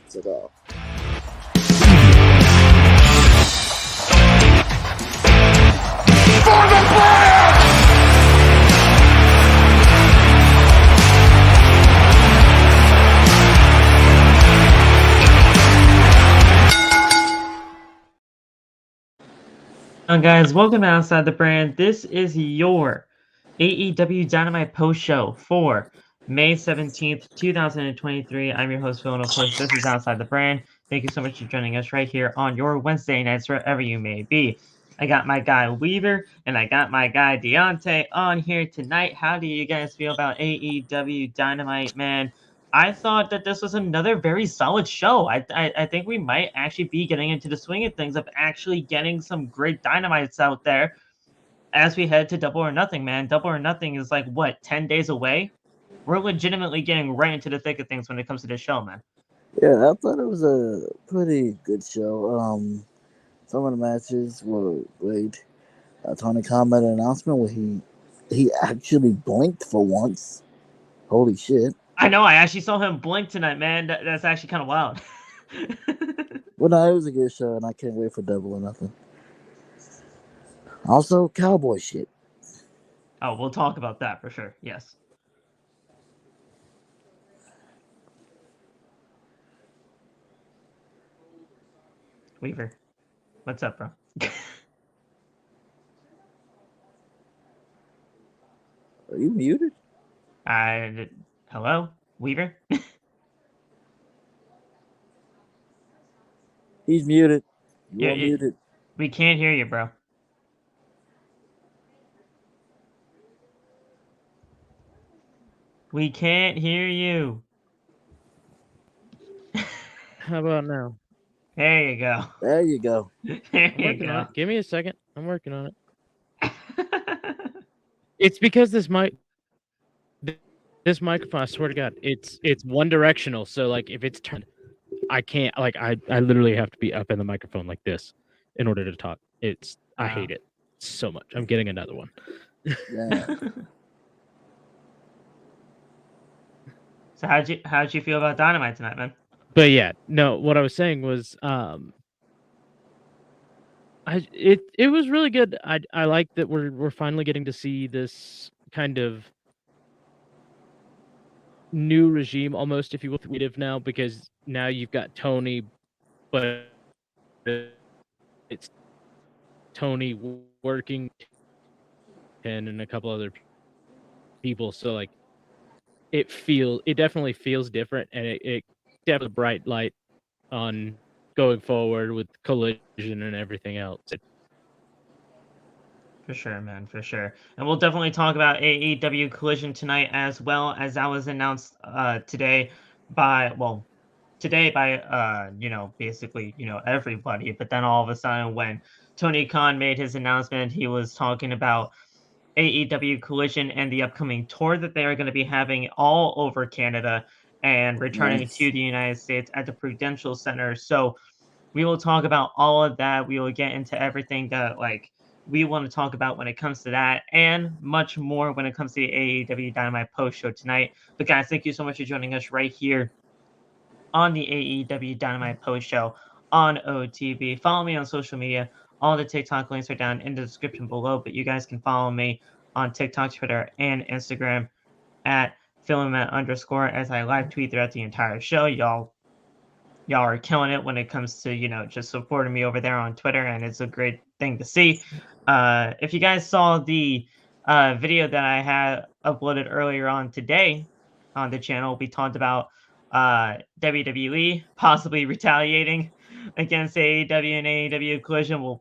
제가 For the brand! Guys, welcome to Outside the Brand. This is your AEW Dynamite post show for May 17th, 2023. I'm your host, Phil, and of course, this is Outside the Brand. Thank you so much for joining us right here on your Wednesday nights, wherever you may be. I got my guy Weaver and I got my guy Deontay on here tonight. How do you guys feel about AEW Dynamite, man? I thought that this was another very solid show. I think we might actually be getting into the swing of things of actually getting some great Dynamites out there as we head to Double or Nothing, man. Double or Nothing is like, what, 10 days away? We're legitimately getting right into the thick of things when it comes to this show, man. Yeah, I thought it was a pretty good show. Some of the matches were great. Tony Khan made an announcement where he actually blinked for once. Holy shit. I know, I actually saw him blink tonight, man. That's actually kind of wild. Well, no, it was a good show, and I can't wait for Double or Nothing. Also, cowboy shit. Oh, we'll talk about that for sure, yes. Weaver, what's up, bro? Are you muted? Hello, Weaver? He's muted. Yeah, You're muted. We can't hear you, bro. We can't hear you. How about now? There you go. There you go. There I'm you working on go. it. Give me a second. I'm working on it. It's because this microphone, I swear to God, it's one directional. So like if it's turned, I can't like I literally have to be up in the microphone like this in order to talk. I hate it so much. I'm getting another one. Yeah. So how'd you feel about Dynamite tonight, man? But yeah, no, what I was saying was it was really good. I like that we're finally getting to see this kind of new regime almost, if you will, now, because now you've got Tony, but it's Tony working and a couple other people, so like it definitely feels different, and it definitely a bright light on going forward with Collision and everything else. For sure, man, for sure. And we'll definitely talk about AEW Collision tonight, as well as that was announced today by basically, everybody. But then all of a sudden when Tony Khan made his announcement, he was talking about AEW Collision and the upcoming tour that they are going to be having all over Canada and returning Nice. to the United States at the Prudential Center. So we will talk about all of that. We will get into everything that we want to talk about when it comes to that, and much more when it comes to the AEW Dynamite post show tonight. But guys, thank you so much for joining us right here on the AEW Dynamite post show on OTB. Follow me on social media. All the TikTok links are down in the description below, but you guys can follow me on TikTok, Twitter, and Instagram at @Philomet_ as I live tweet throughout the entire show. Y'all are killing it when it comes to just supporting me over there on Twitter, and it's a great thing to see. If you guys saw the video that I had uploaded earlier on today on the channel, we talked about WWE possibly retaliating against AEW and AEW Collision. Well,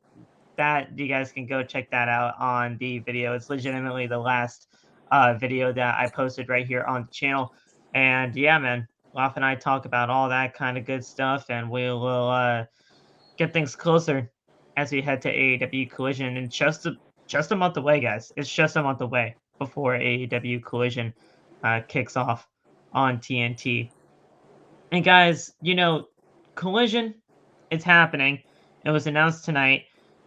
that you guys can go check that out on the video. It's legitimately the last video that I posted right here on the channel. And yeah, man, Loff and I talk about all that kind of good stuff, and we will get things closer as we head to AEW Collision in just a month away, guys. It's just a month away before AEW Collision kicks off on TNT. And guys, Collision, it's happening. It was announced tonight.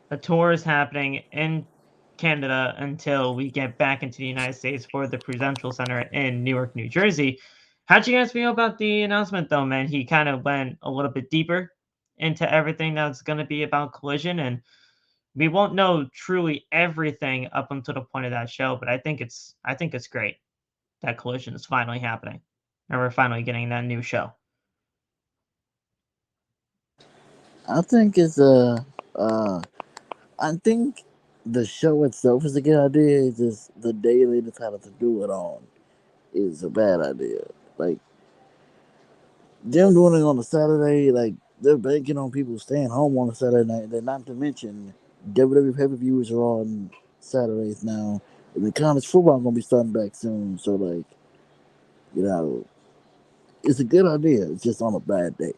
The tour is happening in Canada until we get back into the United States for the Prudential Center in Newark, New Jersey. How'd you guys feel about the announcement, though, man? He kind of went a little bit deeper into everything that's going to be about Collision, and we won't know truly everything up until the point of that show. But I think it's great that Collision is finally happening, and we're finally getting that new show. I think uh, I think the show itself is a good idea. It's just the day they decided to do it on is a bad idea. Like them doing it on a Saturday, like they're banking on people staying home on a Saturday night. Then not to mention WWE pay per views are on Saturdays now. And the college football gonna be starting back soon. So like, you know, it's a good idea. It's just on a bad day.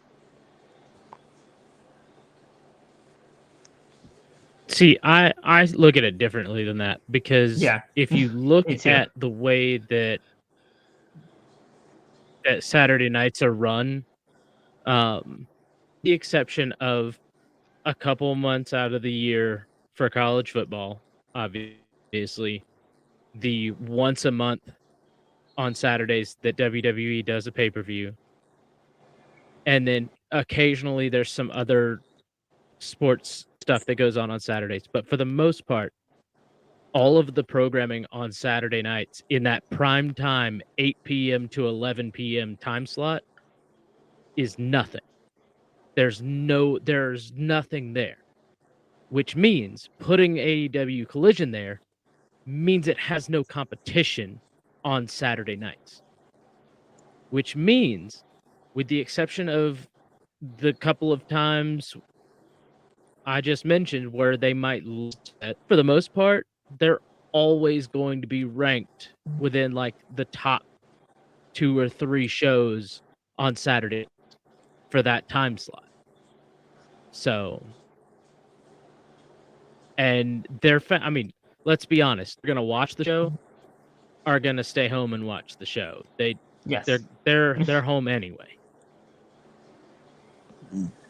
See, I look at it differently than that, because Yeah, if you look me too. at the way that Saturday nights are run, the exception of a couple months out of the year for college football, obviously, the once a month on Saturdays that WWE does a pay-per-view, and then occasionally there's some other sports stuff that goes on Saturdays. But for the most part, all of the programming on Saturday nights in that prime time, 8 p.m. to 11 p.m. time slot, is nothing. There's nothing there, which means putting AEW Collision there means it has no competition on Saturday nights, which means, with the exception of the couple of times I just mentioned where they might lose it, for the most part, they're always going to be ranked within like the top 2 or 3 shows on Saturday for that time slot. So, and I mean, let's be honest, they're going to watch the show, are going to stay home and watch the show. Yes, They're home anyway.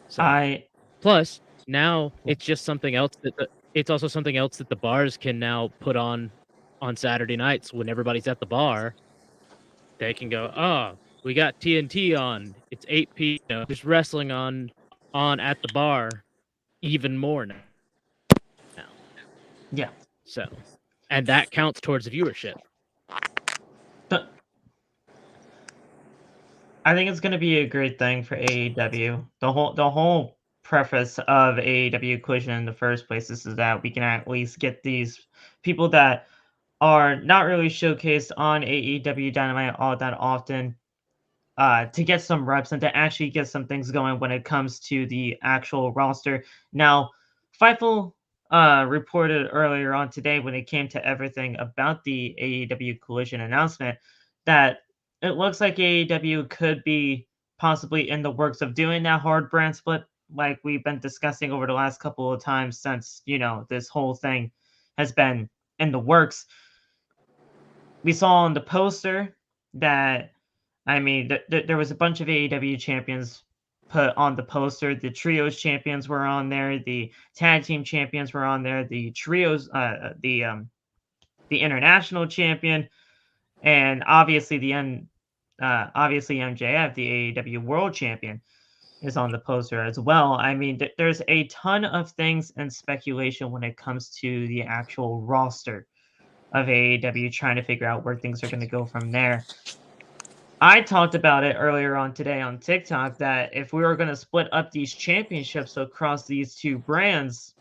So, plus now it's just something else it's also something else that the bars can now put on Saturday nights when everybody's at the bar. They can go, oh, we got TNT on. It's 8 p.m. There's wrestling on at the bar even more now. yeah. So, and that counts towards viewership. I think it's going to be a great thing for AEW. The whole preface of AEW Collision in the first place is that we can at least get these people that are not really showcased on AEW Dynamite all that often to get some reps and to actually get some things going when it comes to the actual roster. Now, Fightful reported earlier on today when it came to everything about the AEW Collision announcement that it looks like AEW could be possibly in the works of doing that hard brand split like we've been discussing over the last couple of times since, this whole thing has been in the works. We saw on the poster that, I mean, there was a bunch of AEW champions put on the poster. The trios champions were on there. The tag team champions were on there. The trios, the international champion, and obviously obviously MJF, the AEW World Champion, is on the poster as well. I mean, there's a ton of things and speculation when it comes to the actual roster of AEW, trying to figure out where things are going to go from there. I talked about it earlier on today on TikTok that if we were going to split up these championships across these two brands,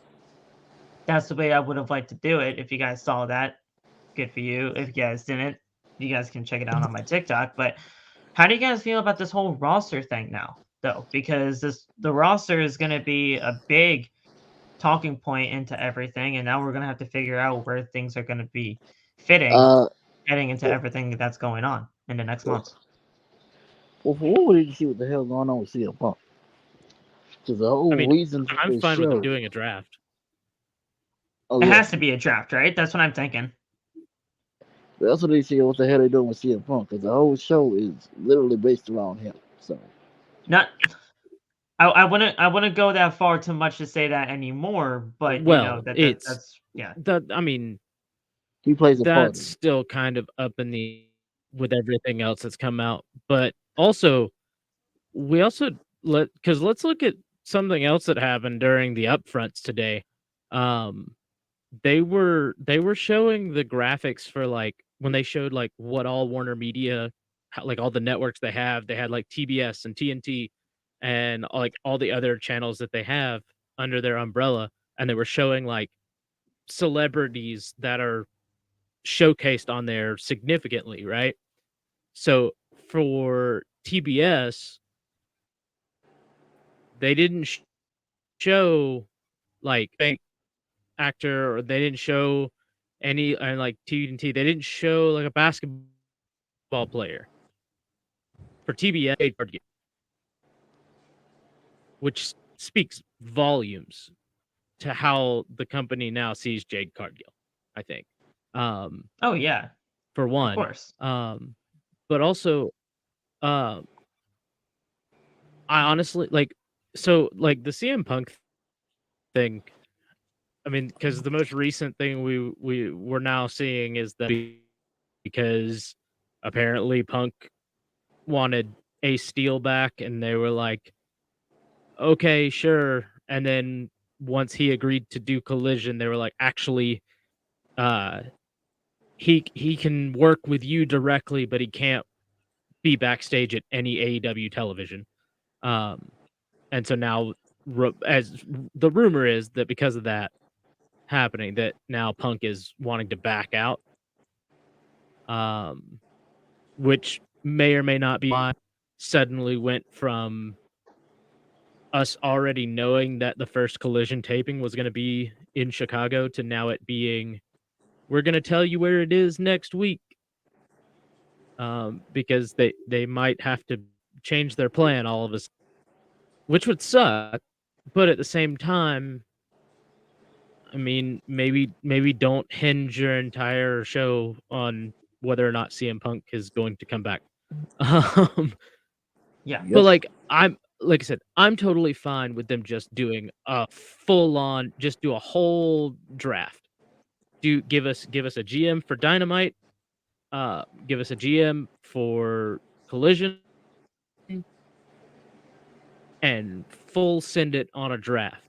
that's the way I would have liked to do it. If you guys saw that, good for you. If you guys didn't, you guys can check it out on my TikTok. But how do you guys feel about this whole roster thing now, though? Because the roster is going to be a big talking point into everything, and now we're going to have to figure out where things are going to be fitting, heading into everything that's going on in the next months. Well, for what would you see what the hell going on with CM Punk? Because the whole reason for I'm this fine show, with them doing a draft. Oh, It yeah. has to be a draft, right? That's what I'm thinking. That's what they say. What the hell they doing with CM Punk? Because the whole show is literally based around him. So, Not, I wouldn't go that far too much to say that anymore. But Well, that's yeah. I mean, he plays a part. That's still kind of up in the with everything else that's come out. But also, let's look at something else that happened during the upfronts today. They were showing the graphics for like when they showed like what all Warner Media, like all the networks they have. They had like TBS and TNT and like all the other channels that they have under their umbrella, and they were showing like celebrities that are showcased on there significantly, right? So for TBS, they didn't show like fake actor, or they didn't show any, and like TNT, they didn't show like a basketball player. For TBS, which speaks volumes to how the company now sees Jade Cargill, I think. Oh yeah, For of one. course. But also, I honestly like, so like the CM Punk thing. I mean, because the most recent thing we're now seeing is that because apparently Punk wanted Ace Steel back, and they were like, okay, sure. And then once he agreed to do Collision, they were like, actually, he can work with you directly, but he can't be backstage at any AEW television. And so now, as the rumor is that because of that happening, that now Punk is wanting to back out, which may or may not be why suddenly went from us already knowing that the first Collision taping was going to be in Chicago to now it being, we're going to tell you where it is next week, because they might have to change their plan all of us, which would suck. But at the same time, I mean, maybe don't hinge your entire show on whether or not CM Punk is going to come back. Yeah. But like I said, I'm totally fine with them just doing a full on, just do a whole draft. Give us a GM for Dynamite, give us a GM for Collision, and full send it on a draft.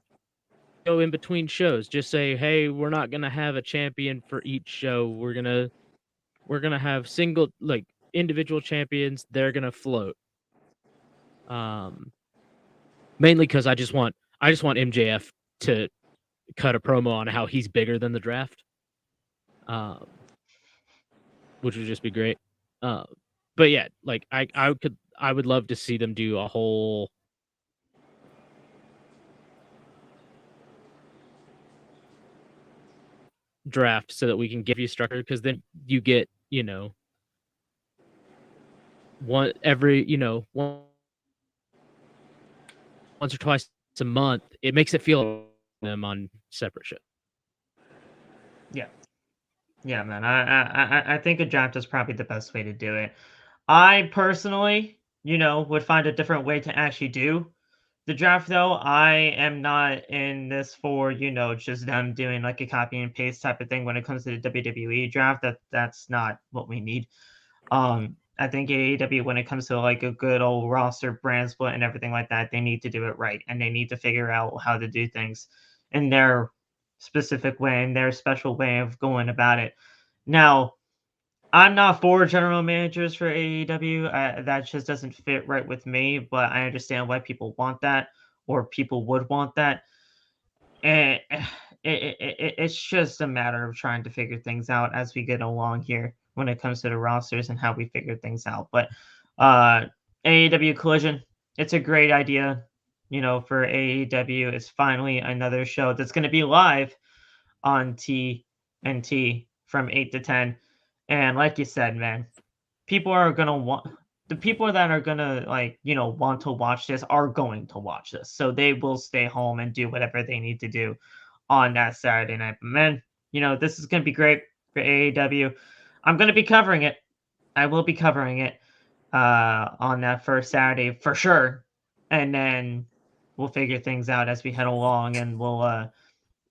Go in between shows, just say, hey, we're not gonna have a champion for each show. We're gonna have single, like, individual champions. They're gonna float. Mainly because I just want MJF to cut a promo on how he's bigger than the draft, which would just be great. But yeah, like I would love to see them do a whole draft so that we can give you structure, because then you get, one every, once or twice a month. It makes it feel them on separate shows. Yeah. Yeah, man. I think a draft is probably the best way to do it. I personally, would find a different way to actually do the draft, though. I am not in this for, just them doing like a copy and paste type of thing when it comes to the WWE draft. That's not what we need. I think AEW, when it comes to like a good old roster brand split and everything like that, they need to do it right, and they need to figure out how to do things in their specific way, in their special way of going about it. Now, I'm not for general managers for AEW. That just doesn't fit right with me, but I understand why people want that, or people would want that. And it's just a matter of trying to figure things out as we get along here when it comes to the rosters and how we figure things out. But AEW Collision, it's a great idea, for AEW. It's finally another show that's going to be live on TNT from 8 to 10. And like you said, man, people are going to want, the people that are going to want to watch this are going to watch this. So they will stay home and do whatever they need to do on that Saturday night. But man, this is going to be great for AEW. I'm going to be covering it. I will be covering it on that first Saturday for sure. And then we'll figure things out as we head along, and we'll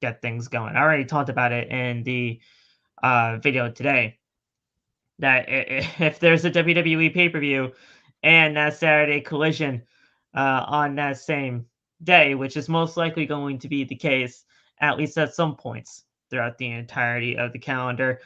get things going. I already talked about it in the video today. that if there's a WWE pay-per-view and that Saturday Collision on that same day, which is most likely going to be the case, at least at some points throughout the entirety of the calendar.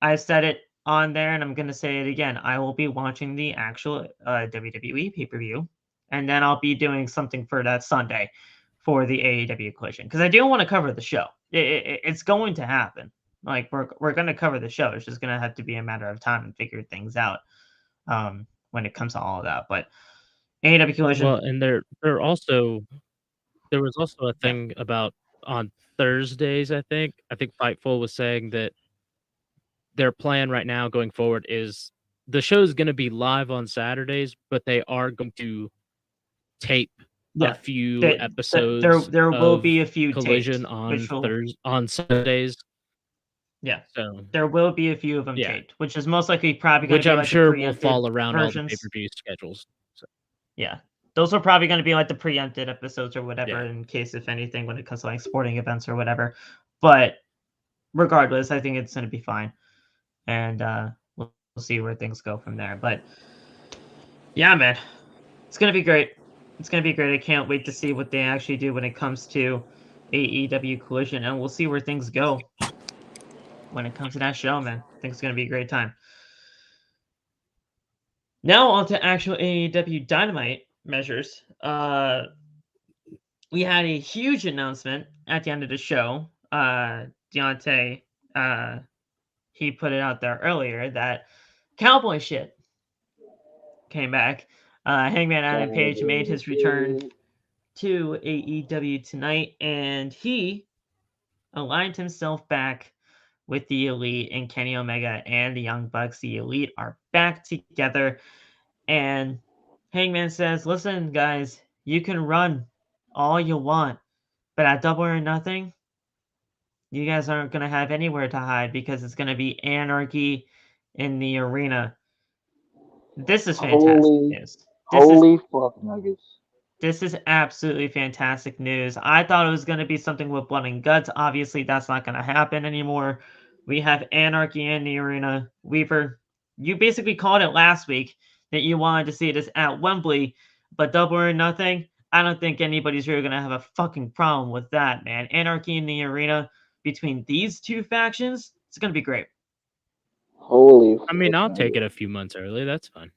I said it on there, and I'm going to say it again. I will be watching the actual WWE pay-per-view, and then I'll be doing something for that Sunday for the AEW Collision, because I do want to cover the show. It's going to happen. Like, we're going to cover the show. It's just going to have to be a matter of time and figure things out when it comes to all of that. But AEW Collision, Well, and there was also a yeah, thing about on Thursdays, I think Fightful was saying that their plan right now going forward is the show is going to be live on Saturdays, but they are going to tape a yeah. few There episodes there will of be a few Collision taped, on which will on Sundays. yeah. So There will be a few of them yeah, taped, which is most likely probably going to which be I'm like the sure will preempted fall around all the versions. pay-per-view schedules. So Yeah. Those are probably going to be like the preempted episodes or whatever, yeah. in case, if anything, when it comes to like sporting events or whatever. But regardless, I think it's going to be fine. And we'll see where things go from there. But yeah, man, it's going to be great. It's going to be great. I can't wait to see what they actually do when it comes to AEW Collision. And we'll see where things go when it comes to that show, man. I think it's going to be a great time. Now on to actual AEW Dynamite measures. We had a huge announcement at the end of the show. Deontay, he put it out there earlier that cowboy shit came back. Hangman Adam Page made his return to AEW tonight, and he aligned himself back with the Elite, and Kenny Omega and the Young Bucks. The Elite are back together, and Hangman says, "Listen, guys, you can run all you want, but at Double or Nothing, you guys aren't going to have anywhere to hide because it's going to be anarchy in the arena." This is fantastic news. Holy fuck nuggets. This is absolutely fantastic news. I thought it was going to be something with blood and guts. Obviously, that's not going to happen anymore. We have anarchy in the arena. Weaver, you basically called it last week that you wanted to see this at Wembley, but Double or Nothing, I don't think anybody's really going to have a fucking problem with that, man. Anarchy in the arena between these two factions, it's going to be great. Holy I mean, fuck I'll take it nuggets. a few months early. That's fine.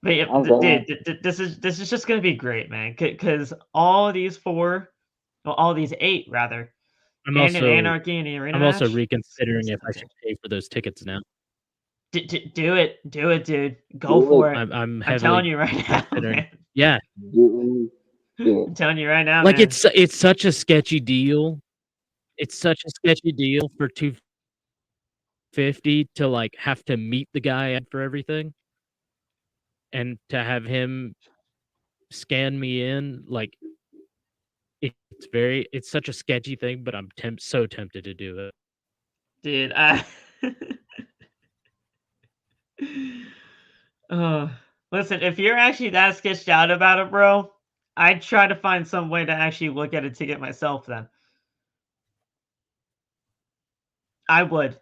But yeah, I'm down. this is just gonna be great, man. Because all these all these 8 rather, I'm and an also Anarchy in the arena I'm also match. reconsidering if I should pay for those tickets now. Do it, dude. Go Do for it. it. I'm I'm telling heavily you right now, considering. man. Yeah, Do it. I'm telling you right now, like man. it's such a sketchy deal. It's such a sketchy deal for $250 to like have to meet the guy for everything, and to have him scan me in. Like it's such a sketchy thing, but I'm so tempted to do it. Dude, oh, listen, if you're actually that sketched out about it, bro, I'd try to find some way to actually look at a ticket myself then. I would.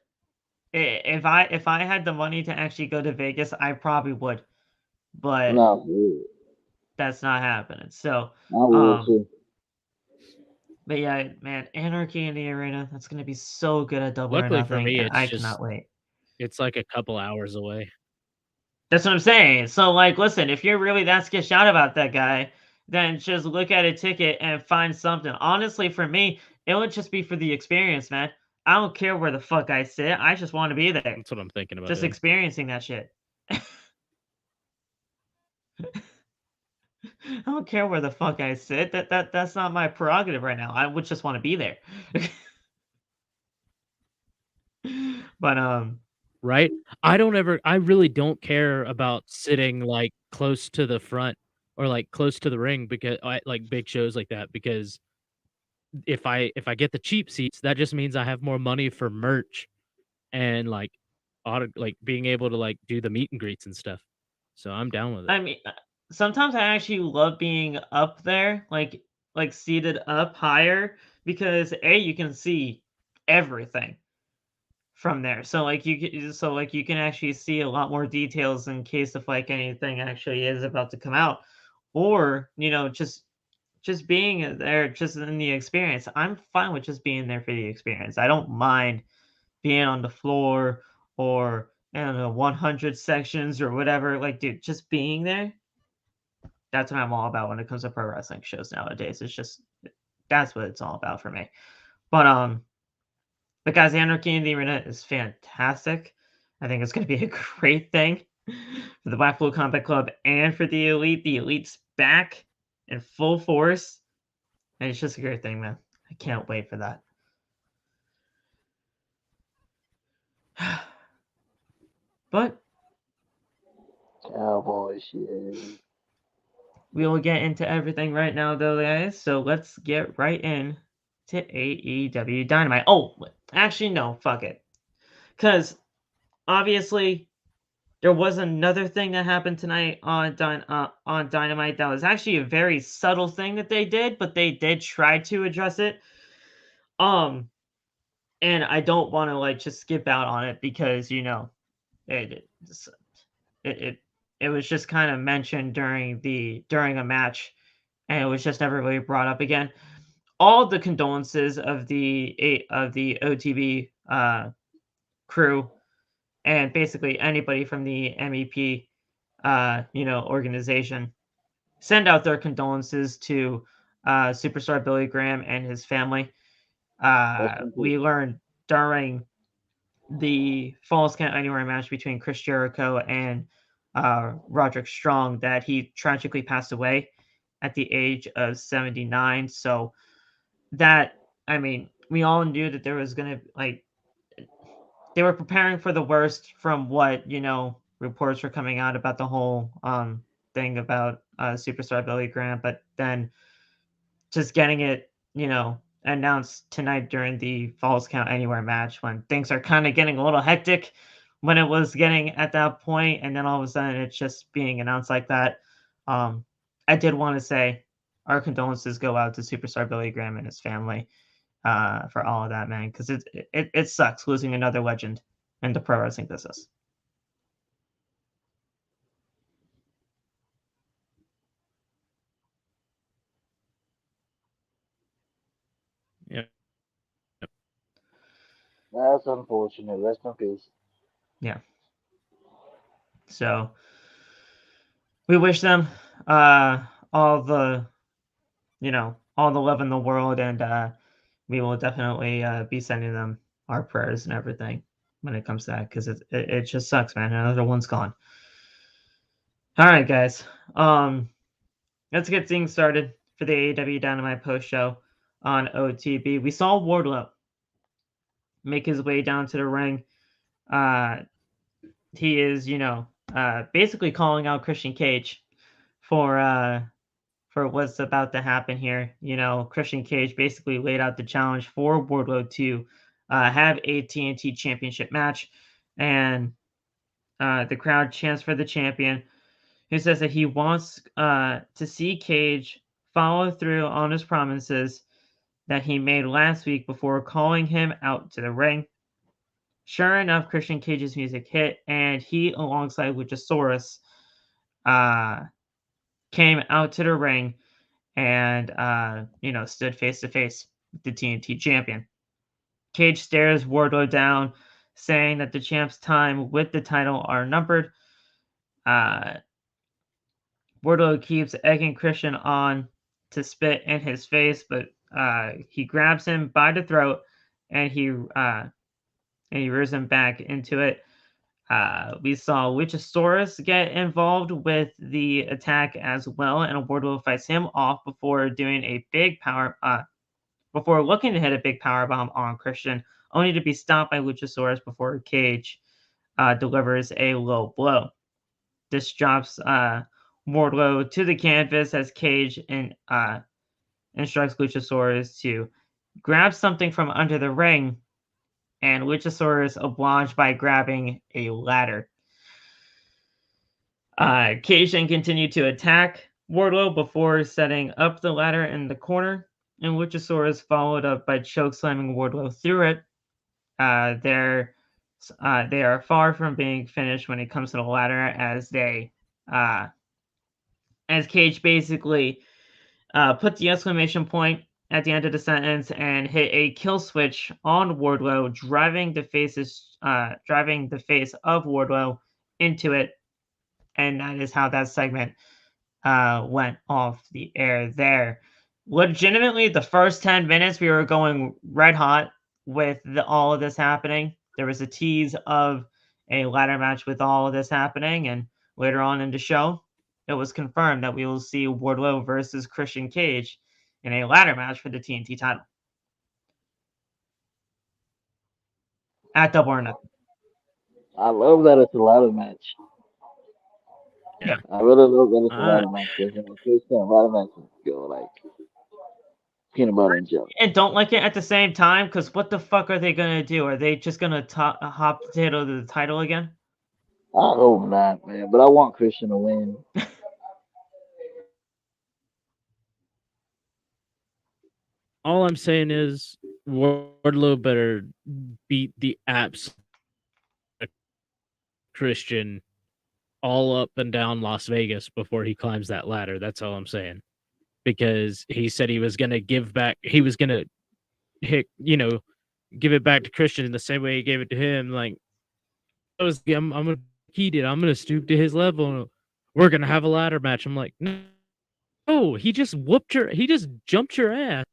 If I had the money to actually go to Vegas, I probably would. But No, dude. that's not happening. So, I will too. but yeah, man, Anarchy in the Arena, that's gonna be so good at Double or Luckily for Nothing, me, and I cannot wait. it's like a couple hours away. That's what I'm saying. So, like, listen, if you're really that sketched out about that guy, then just look at a ticket and find something. Honestly, for me, it would just be for the experience, man. I don't care where the fuck I sit. I just want to be there, That's what I'm thinking about just doing. experiencing that shit. I don't care where the fuck I sit. That's not my prerogative right now. I would just want to be there. But Right? I really don't care about sitting like close to the front or like close to the ring, because I like big shows like that, because if I get the cheap seats, that just means I have more money for merch and like like being able to like do the meet and greets and stuff. So I'm down with it. I mean, sometimes I actually love being up there, like seated up higher, because A, you can see everything from there. So like you can actually see a lot more details in case if like anything actually is about to come out, or just being there, just in the experience. I'm fine with just being there for the experience. I don't mind being on the floor or I don't know 100 sections or whatever. Like, dude, just being there. That's what I'm all about when it comes to pro wrestling shows nowadays. It's just that's what it's all about for me. But guys, Anarchy in the Arena is fantastic. I think it's going to be a great thing for the Blackpool Combat Club and for the Elite. The Elite's back in full force, and it's just a great thing, man. I can't wait for that. But Cowboy shit. we will get into everything right now, though, guys. So let's get right in to AEW Dynamite. Oh, actually, no, fuck it. Because obviously, there was another thing that happened tonight on Dynamite that was actually a very subtle thing that they did, but they did try to address it. And I don't want to like just skip out on it because it it, it was just kind of mentioned during a match, and it was just never really brought up again. All the condolences of the OTB crew and basically anybody from the MEP organization send out their condolences to Superstar Billy Graham and his family. We learned during the Falls Count Anywhere match between Chris Jericho and Roderick Strong that he tragically passed away at the age of 79. So that, I mean, we all knew that there was going to, like, they were preparing for the worst from what, reports were coming out about the whole thing about Superstar Billy Graham. But then just getting it, announced tonight during the Falls Count Anywhere match when things are kind of getting a little hectic when it was getting at that point, and then all of a sudden it's just being announced like that. I did want to say our condolences go out to Superstar Billy Graham and his family for all of that, man, because it sucks losing another legend in the pro wrestling business. Yeah. That's unfortunate. Rest in peace. Yeah. So we wish them all the all the love in the world, and we will definitely be sending them our prayers and everything when it comes to that, because it just sucks, man. Another one's gone. All right, guys. Let's get things started for the AEW Dynamite post show on OTB. We saw Wardlow make his way down to the ring. He is, basically calling out Christian Cage for what's about to happen here. Christian Cage basically laid out the challenge for Wardlow to have a TNT Championship match, and the crowd chants for the champion, who says that he wants to see Cage follow through on his promises that he made last week before calling him out to the ring. Sure enough, Christian Cage's music hit, and he, alongside Luchasaurus, came out to the ring and stood face to face with the TNT champion. Cage stares Wardlow down, saying that the champ's time with the title are numbered. Wardlow keeps egging Christian on to spit in his face, but he grabs him by the throat and he rears him back into it. We saw Luchasaurus get involved with the attack as well, and Wardlow fights him off before doing a big before looking to hit a big power bomb on Christian, only to be stopped by Luchasaurus before Cage delivers a low blow. This drops Wardlow to the canvas as Cage instructs Luchasaurus to grab something from under the ring, and Luchasaurus obliged by grabbing a ladder. Cage then continued to attack Wardlow before setting up the ladder in the corner, and Luchasaurus followed up by chokeslamming Wardlow through it, they're they are far from being finished when it comes to the ladder, as Cage basically put the exclamation point at the end of the sentence and hit a kill switch on Wardlow, driving the face of Wardlow into it, and that is how that segment went off the air there. Legitimately, the first 10 minutes we were going red hot with all of this happening. There was a tease of a ladder match with all of this happening, and later on in the show, it was confirmed that we will see Wardlow versus Christian Cage in a ladder match for the TNT title at Double or Nothing. I love that it's a ladder match. Yeah. I really love that it's a Uh, ladder match because first time ladder matches go like peanut butter and jelly. And don't like it at the same time, because what the fuck are they gonna do? Are they just gonna hop potato to the title again? I hope not, man. But I want Christian to win. all I'm saying is Wardlow better beat the absolute Christian all up and down Las Vegas before he climbs that ladder. That's all I'm saying. Because he said he was gonna give back. He was gonna give it back to Christian in the same way he gave it to him. Like I'm gonna he did. I'm gonna stoop to his level. We're gonna have a ladder match. I'm like, no, he just he just jumped your ass.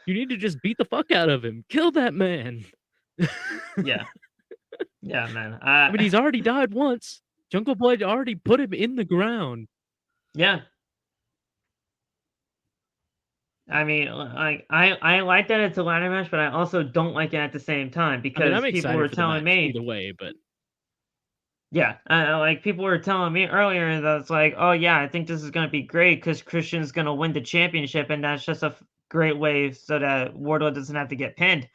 You need to just beat the fuck out of him. Kill that man. Yeah. Yeah, man. I mean, he's already died once. Jungle Boy already put him in the ground. Yeah. I mean, like I like that it's a ladder match, but I also don't like it at the same time, I because mean, I'm people excited were for the telling match me, either way, but yeah, like people were telling me earlier that it's like, oh yeah, I think this is gonna be great because Christian's gonna win the championship, and that's just a great way so that Wardlow doesn't have to get pinned.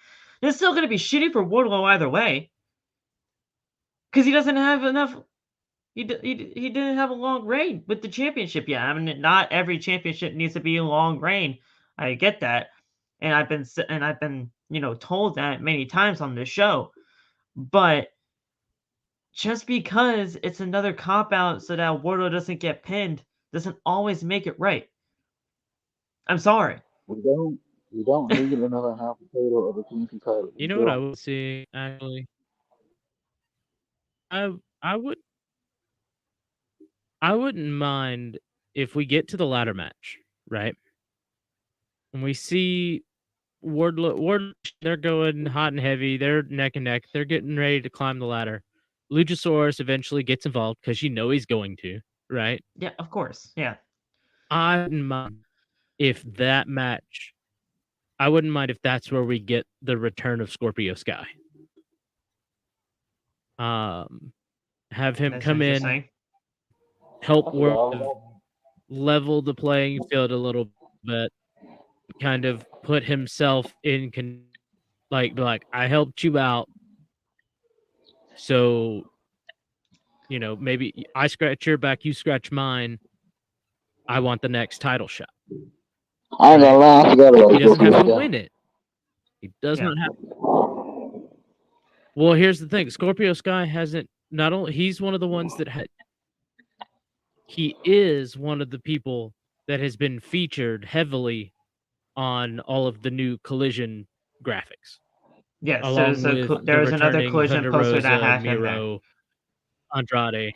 It's still gonna be shitty for Wardlow either way, because he doesn't have enough. He didn't have a long reign with the championship yet. I mean, not every championship needs to be a long reign. I get that, and I've been told that many times on this show. But just because it's another cop out so that Wardlow doesn't get pinned doesn't always make it right. I'm sorry. We don't we don't need another half potato of the TNT title. We you know what I don't. would see actually? I would I wouldn't mind if we get to the ladder match, right? And we see Wardlow, they're going hot and heavy. They're neck and neck. They're getting ready to climb the ladder. Luchasaurus eventually gets involved because he's going to, right? Yeah, of course. Yeah. I wouldn't mind if that match. I wouldn't mind if that's where we get the return of Scorpio Sky. Have him That's come in, interesting. help That's what I World love. level the playing field a little bit, kind of put himself in be like, I helped you out, so maybe I scratch your back, you scratch mine. I want the next title shot. I ain't gonna lie, I forgot about He doesn't have to Scorpio Sky. win it. He does Yeah. not have. Well, here's the thing: Scorpio Sky hasn't. Not only he's one of the ones that had. He is one of the people that has been featured heavily on all of the new Collision graphics. Yes. Along with There the was another returning Collision Thunder poster that Rosa, had him there. Miro, Andrade.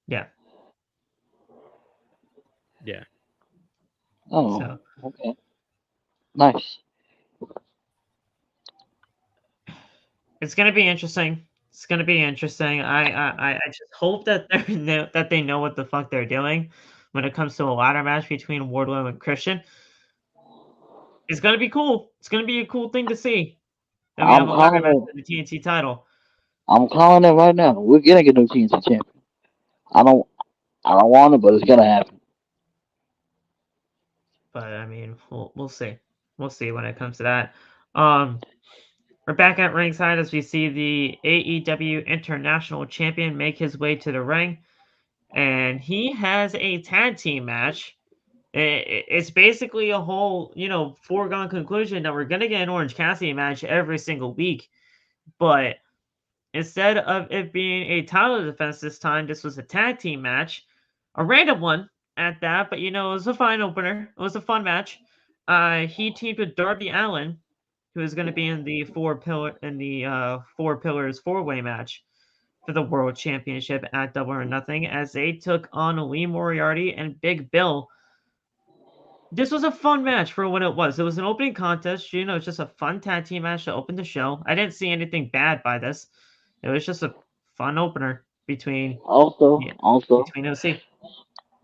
Yeah. Yeah. Oh, So okay. Nice. it's gonna be interesting. It's gonna be interesting. I just hope that they know what the fuck they're doing when it comes to a ladder match between Wardlow and Christian. It's gonna be cool. It's gonna be a cool thing to see. That we have I'm a ladder calling match it. for the TNT title. I'm calling it right now. We're getting a new TNT champion. I don't. I don't want it, but it's gonna happen. But I mean, we'll see. We'll see when it comes to that. Um, we're back at ringside as we see the AEW International Champion make his way to the ring, and he has a tag team match. It's basically a whole, foregone conclusion that we're gonna get an Orange Cassidy match every single week But instead of it being a title defense this time, this was a tag team match, a random one at that. But it was a fine opener. It was a fun match. He teamed with Darby Allin, who is going to be in the four pillars four-way match for the World Championship at Double or Nothing, as they took on Lee Moriarty and Big Bill. This was a fun match for what it was. It was an opening contest. It's just a fun tag team match to open the show. I didn't see anything bad by this. It was just a fun opener between Also, yeah, also, between OC.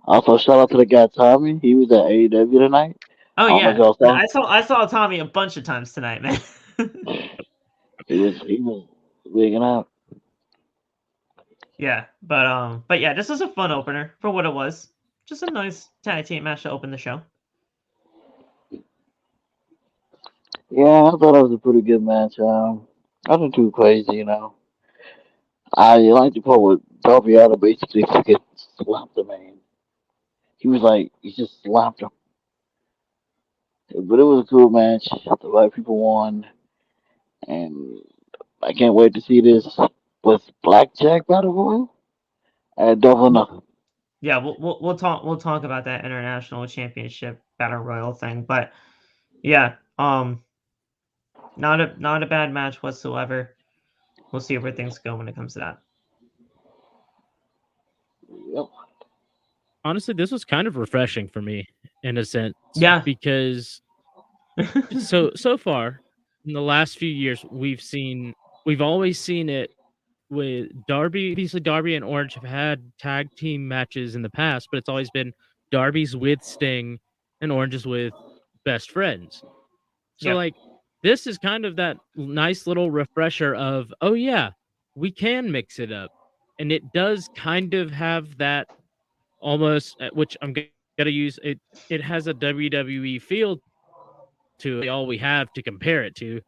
also, shout out to the guy Tommy. He was at AEW tonight. Oh I don't know if yeah, y'all saw. I saw Tommy a bunch of times tonight, man. He was wigging out. Yeah, but yeah, this was a fun opener for what it was. Just a nice tag team match to open the show. Yeah, I thought it was a pretty good match. Nothing too crazy. I like the part where Darby Allin basically fucking slapped the man. He just slapped him. But it was a cool match. The right people won, and I can't wait to see this with Blackjack Battle Royal at Double or Well, Nothing. yeah, we'll talk about that international championship battle royal thing, but yeah, not a bad match whatsoever. We'll see where things go when it comes to that. Yep. Honestly, this was kind of refreshing for me in a sense Yeah. because so far in the last few years we've always seen it with Darby. Obviously, Darby and Orange have had tag team matches in the past, but it's always been Darby's with Sting and Orange's with Best Friends. So Yep. like this is kind of that nice little refresher of, oh yeah, we can mix it up. And it does kind of have that almost, which I'm gonna use it. It has a WWE feel to it, all we have to compare it to.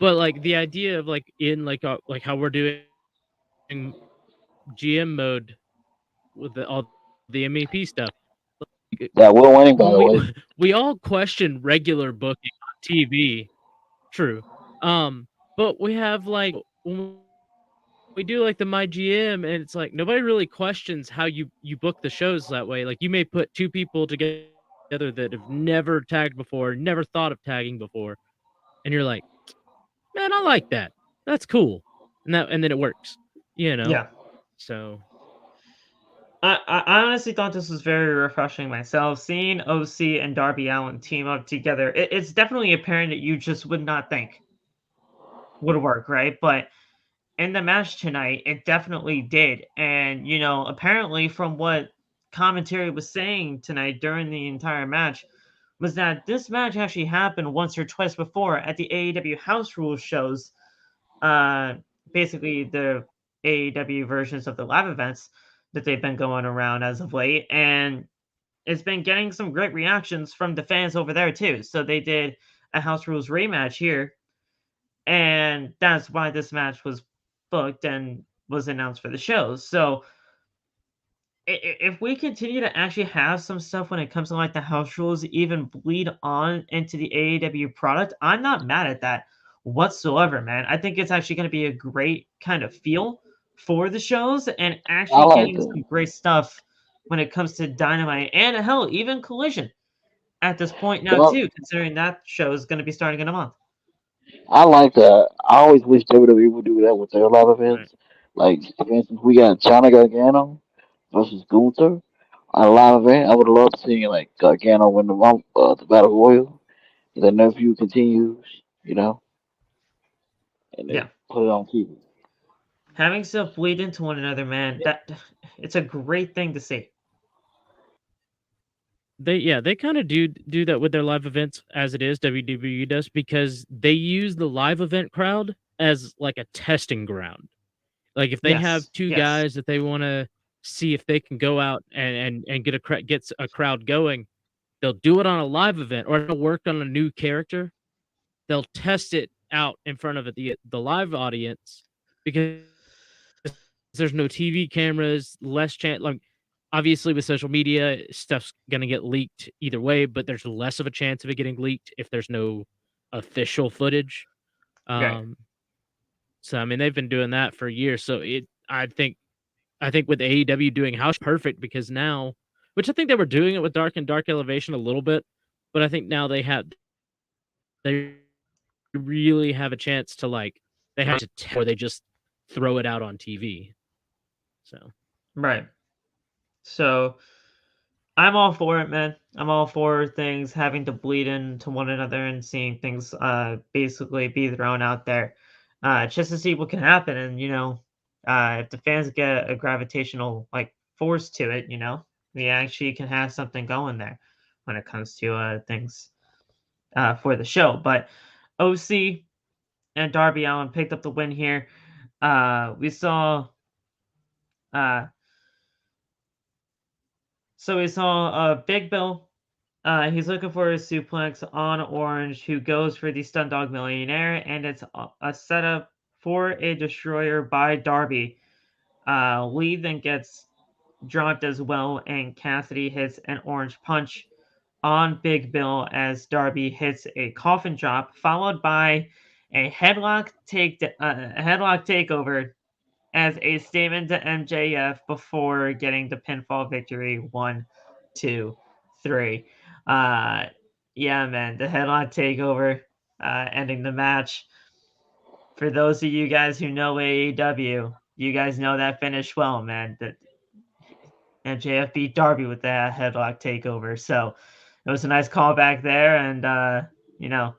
But like the idea of like in like how we're doing GM mode with all the MEP stuff. That we're winning, by When the we way. we all question regular booking on TV. True. But we have like when we do like the My GM, and it's like nobody really questions how you book the shows that way. Like you may put two people together that have never tagged before, never thought of tagging before, and you're like, man, I like that. That's cool, and then it works. You know. Yeah. So I honestly thought this was very refreshing myself. Seeing OC and Darby Allin team up together, it's definitely apparent that you just would not think would work, right? But in the match tonight, it definitely did. And, apparently from what commentary was saying tonight during the entire match, was that this match actually happened once or twice before at the AEW House Rules shows, uh, basically the AEW versions of the live events that they've been going around as of late. And it's been getting some great reactions from the fans over there, too. So they did a House Rules rematch here, and that's why this match was booked and was announced for the show. So if we continue to actually have some stuff when it comes to like the house rules even bleed on into the AEW product, I'm not mad at that whatsoever, man. I think it's actually going to be a great kind of feel for the shows and I actually like getting that. some great stuff when it comes to Dynamite and hell, even Collision at this point now Well, too, considering that show is going to be starting in a month. I like that. I always wish WWE would do that with their live right. events. Like, for instance, we got China Gargano versus Gunther on a live event. I would love to see like Gargano win the Battle Royal. The nephew continues, and they Yeah. put it on TV. Having stuff bleed into one another, man, that it's a great thing to see. They kind of do that with their live events as it is. WWE does because they use the live event crowd as like a testing ground. Like if they have Yes. two Yes. guys that they want to see if they can go out and gets a crowd going, they'll do it on a live event or they'll work on a new character. They'll test it out in front of the live audience because there's no TV cameras, less chance. Like obviously with social media, stuff's gonna get leaked either way, but there's less of a chance of it getting leaked if there's no official footage. Right. Um, So I mean, they've been doing that for years. So I think with AEW doing House perfect because now, which I think they were doing it with Dark and Dark Elevation a little bit, but I think now they really have a chance to they have to tell or they just throw it out on TV. So Right. So I'm all for it, man. I'm all for things having to bleed into one another and seeing things basically be thrown out there. Just to see what can happen. And if the fans get a gravitational force to it, we actually can have something going there when it comes to things for the show. But OC and Darby Allin picked up the win here. We saw uh we saw Big Bill. He's looking for a suplex on Orange, who goes for the Stun Dog Millionaire, and it's a setup for a destroyer by Darby. Lee then gets dropped as well, and Cassidy hits an Orange Punch on Big Bill as Darby hits a coffin drop, followed by a headlock takeover as a statement to MJF before getting the pinfall victory. 1, 2, 3. Yeah, man, the headlock takeover, ending the match. For those of you guys who know AEW, you guys know that finish well, man. That MJF beat Darby with that headlock takeover. So it was a nice callback there, and you know,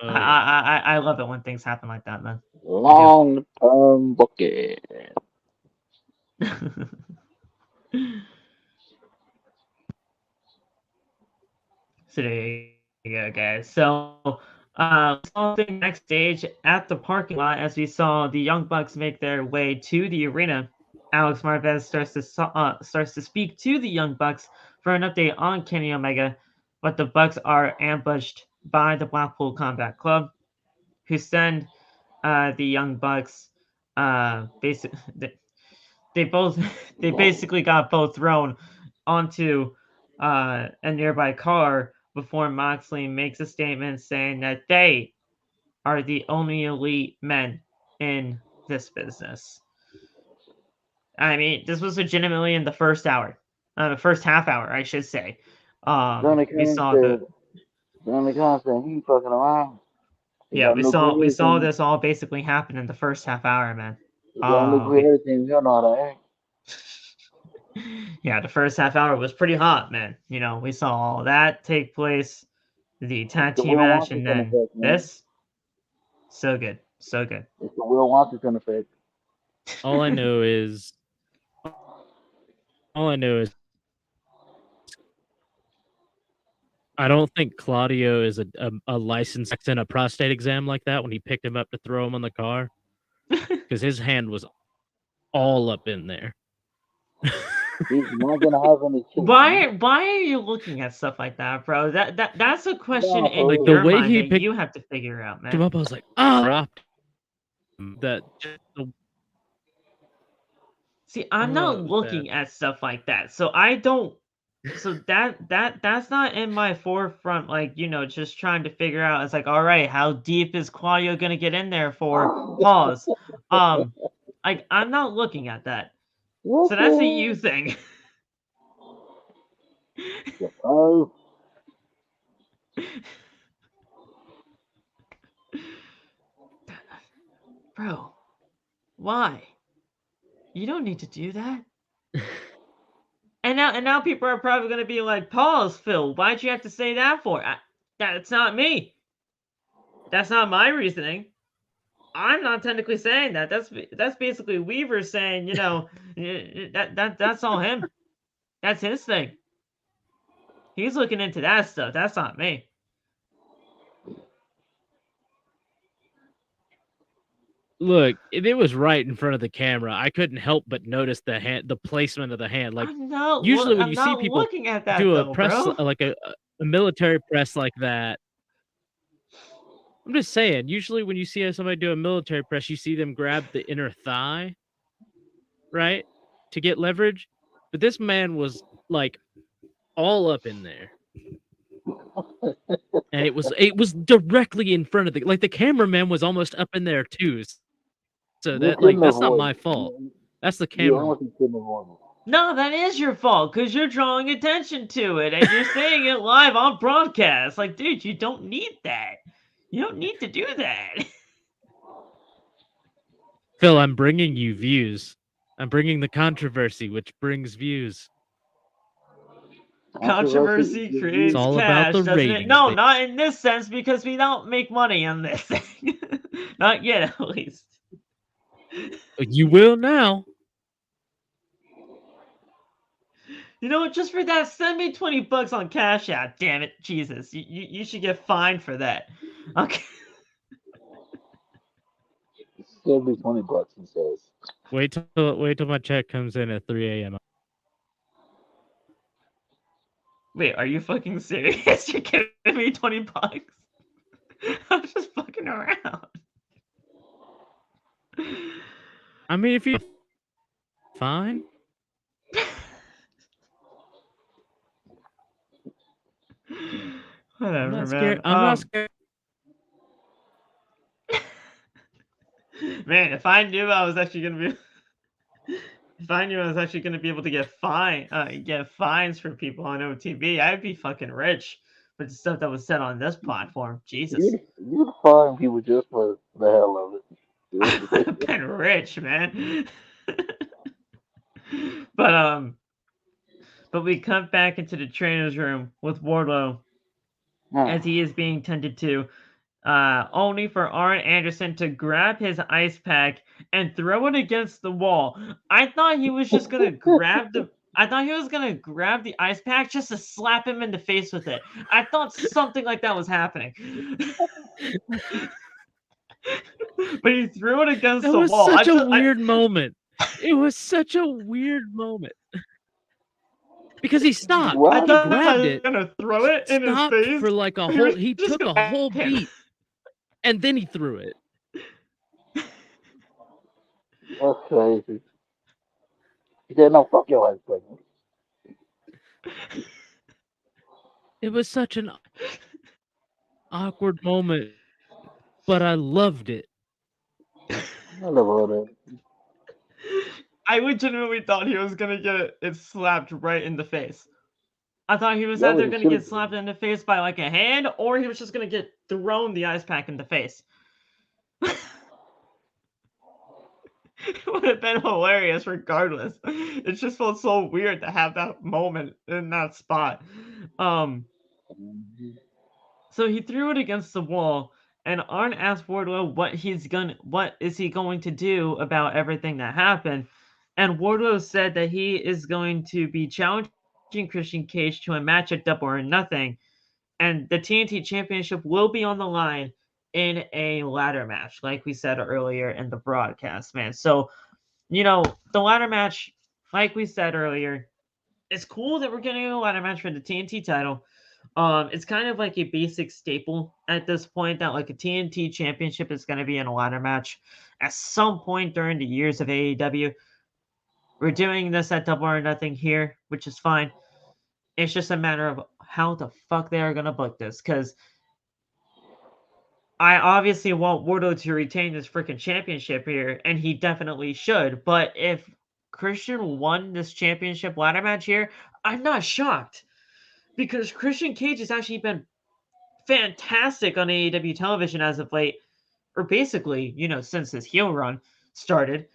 oh, I love it when things happen like that, man. Long-term booking. So there you go, guys. So something backstage at the parking lot as we saw the Young Bucks make their way to the arena. Alex Marvez starts to speak to the Young Bucks for an update on Kenny Omega, but the Bucks are ambushed by the Blackpool Combat Club, who send the Young Bucks they both they basically got both thrown onto a nearby car before Moxley makes a statement saying that they are the only elite men in this business. I mean, this was legitimately in the first hour, the first half hour, I should say. Johnny We Kane saw said, the Johnny Khan said he ain't fucking around. He yeah, got we nuclear saw team. this all basically happen in the first half hour, man. He got nuclear team. He don't know how to act. Yeah, the first half hour was pretty hot, man. We saw all that take place, the tag The team Will match, and Washington then effect, man. this. So good, so good. It's the Will Washington effect. all I know is I don't think Claudio is a licensed in a prostate exam like that when he picked him up to throw him on the car because his hand was all up in there. He's not gonna have any children. Why are you looking at stuff like that, bro? That's a question No, in like the your way mind he that picked you have to figure out, him man. up, I was like, oh, dropped him. That See, I'm not was looking bad. at stuff like that, so I don't. So that's not in my forefront. Just trying to figure out. It's like, all right, how deep is Claudio gonna get in there for? Pause. I'm not looking at that. So that's a you thing. Oh, Bro, why? You don't need to do that. And now people are probably gonna be like, pause, Phil. Why'd you have to say that for? That's not me. That's not my reasoning. I'm not technically saying that. That's basically Weaver saying, that's all him. That's his thing. He's looking into that stuff. That's not me. Look, it was right in front of the camera. I couldn't help but notice the placement of the hand. Like usually when I'm you see not people looking at that do a though, press bro. like a military press like that, I'm just saying. Usually when you see somebody do a military press, you see them grab the inner thigh, right, to get leverage. But this man was like all up in there. And it was directly in front of the cameraman was almost up in there too. So You that's couldn't not avoid my it. fault. That's the You camera. honestly couldn't avoid it. No, that is your fault because you're drawing attention to it and you're saying it live on broadcast. Like, dude, you don't need that. You don't need to do that. Phil, I'm bringing you views. I'm bringing the controversy, which brings views. Controversy It's creates all about cash, the doesn't it? ratings, No, baby. not in this sense because we don't make money on this thing. Not yet, at least. You will now. You know what? Just for that, send me $20 on Cash App. Damn it, Jesus! You should get fined for that. Okay. still be $20, he says. Wait till my check comes in at 3 a.m. Wait, are you fucking serious? You're giving me $20? I'm just fucking around. I mean, if you fine. Whatever, I'm not man. scared. I'm not scared. Man, if I knew I was actually gonna be, if I knew I was actually gonna be able to get fines for people on OTB, I'd be fucking rich. But the stuff that was said on this platform, Jesus, You'd find people just for the hell of I it. would have been rich, man. But we come back into the trainer's room with Wardlow as he is being tended to. Only for Arn Anderson to grab his ice pack and throw it against the wall. I thought he was just gonna grab the. I thought he was gonna grab the ice pack just to slap him in the face with it. I thought something like that was happening. But he threw it against That the was wall. such a weird moment. It was such a weird moment. Because he stopped. Why? I He thought grabbed he it. was gonna throw it in his Stopped face. for like a He whole. was He just took a gonna whole whack him. beat, and then he threw it. That's crazy. He said, no, fuck your ass, pregnant. It was such an awkward moment, but I loved it. I love all that. I legitimately thought he was gonna get it slapped right in the face. I thought he was Yeah, either he gonna should've get been. slapped in the face by like a hand, or he was just gonna get thrown the ice pack in the face. It would have been hilarious regardless. It just felt so weird to have that moment in that spot. So he threw it against the wall, and Arn asked Wardlow what is he going to do about everything that happened. And Wardlow said that he is going to be challenging Christian Cage to a match at Double or Nothing, and the TNT Championship will be on the line in a ladder match, like we said earlier in the broadcast, man. So, the ladder match, like we said earlier, it's cool that we're getting a ladder match for the TNT title. It's kind of like a basic staple at this point that like a TNT Championship is going to be in a ladder match at some point during the years of AEW. We're doing this at Double or Nothing here, which is fine. It's just a matter of how the fuck they are going to book this, because I obviously want Wardlow to retain this freaking championship here, and he definitely should. But if Christian won this championship ladder match here, I'm not shocked, because Christian Cage has actually been fantastic on AEW television as of late, or basically, since his heel run started.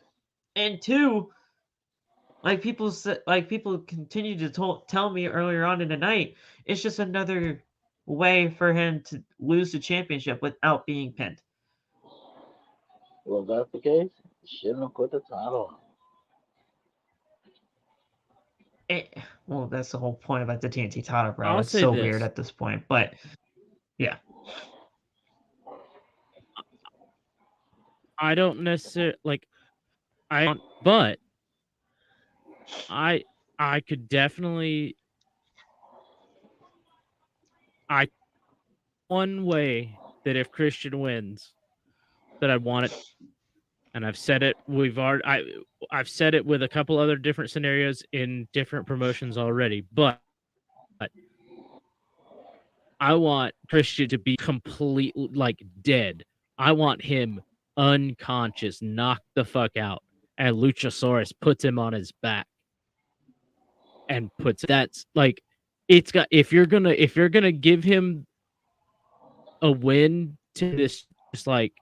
And two, like people continue to tell me earlier on in the night, it's just another way for him to lose the championship without being pinned. Well, if that's the case, you shouldn't have put the title on. Well, that's the whole point about the TNT title, bro. I'll It's say so weird this. at this point, but yeah. I don't necessarily but I could definitely one way that if Christian wins that I want it, and I've said it. I've said it with a couple other different scenarios in different promotions already, but I want Christian to be completely dead. I want him unconscious, knocked the fuck out, and Luchasaurus puts him on his back and puts that's like it's got if you're gonna give him a win to this just like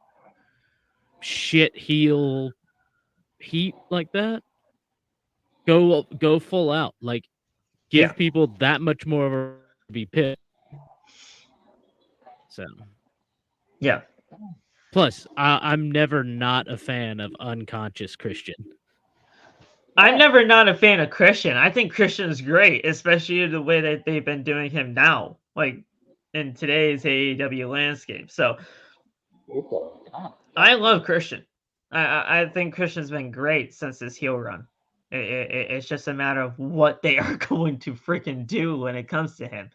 shit heel heat like that, go full out, like give people that much more of a be pissed. So Yeah. plus I'm never not a fan of unconscious Christian. I'm never not a fan of Christian. I think Christian's great, especially the way that they've been doing him now, like in today's AEW landscape. So I love Christian. I think Christian's been great since his heel run. It's just a matter of what they are going to freaking do when it comes to him.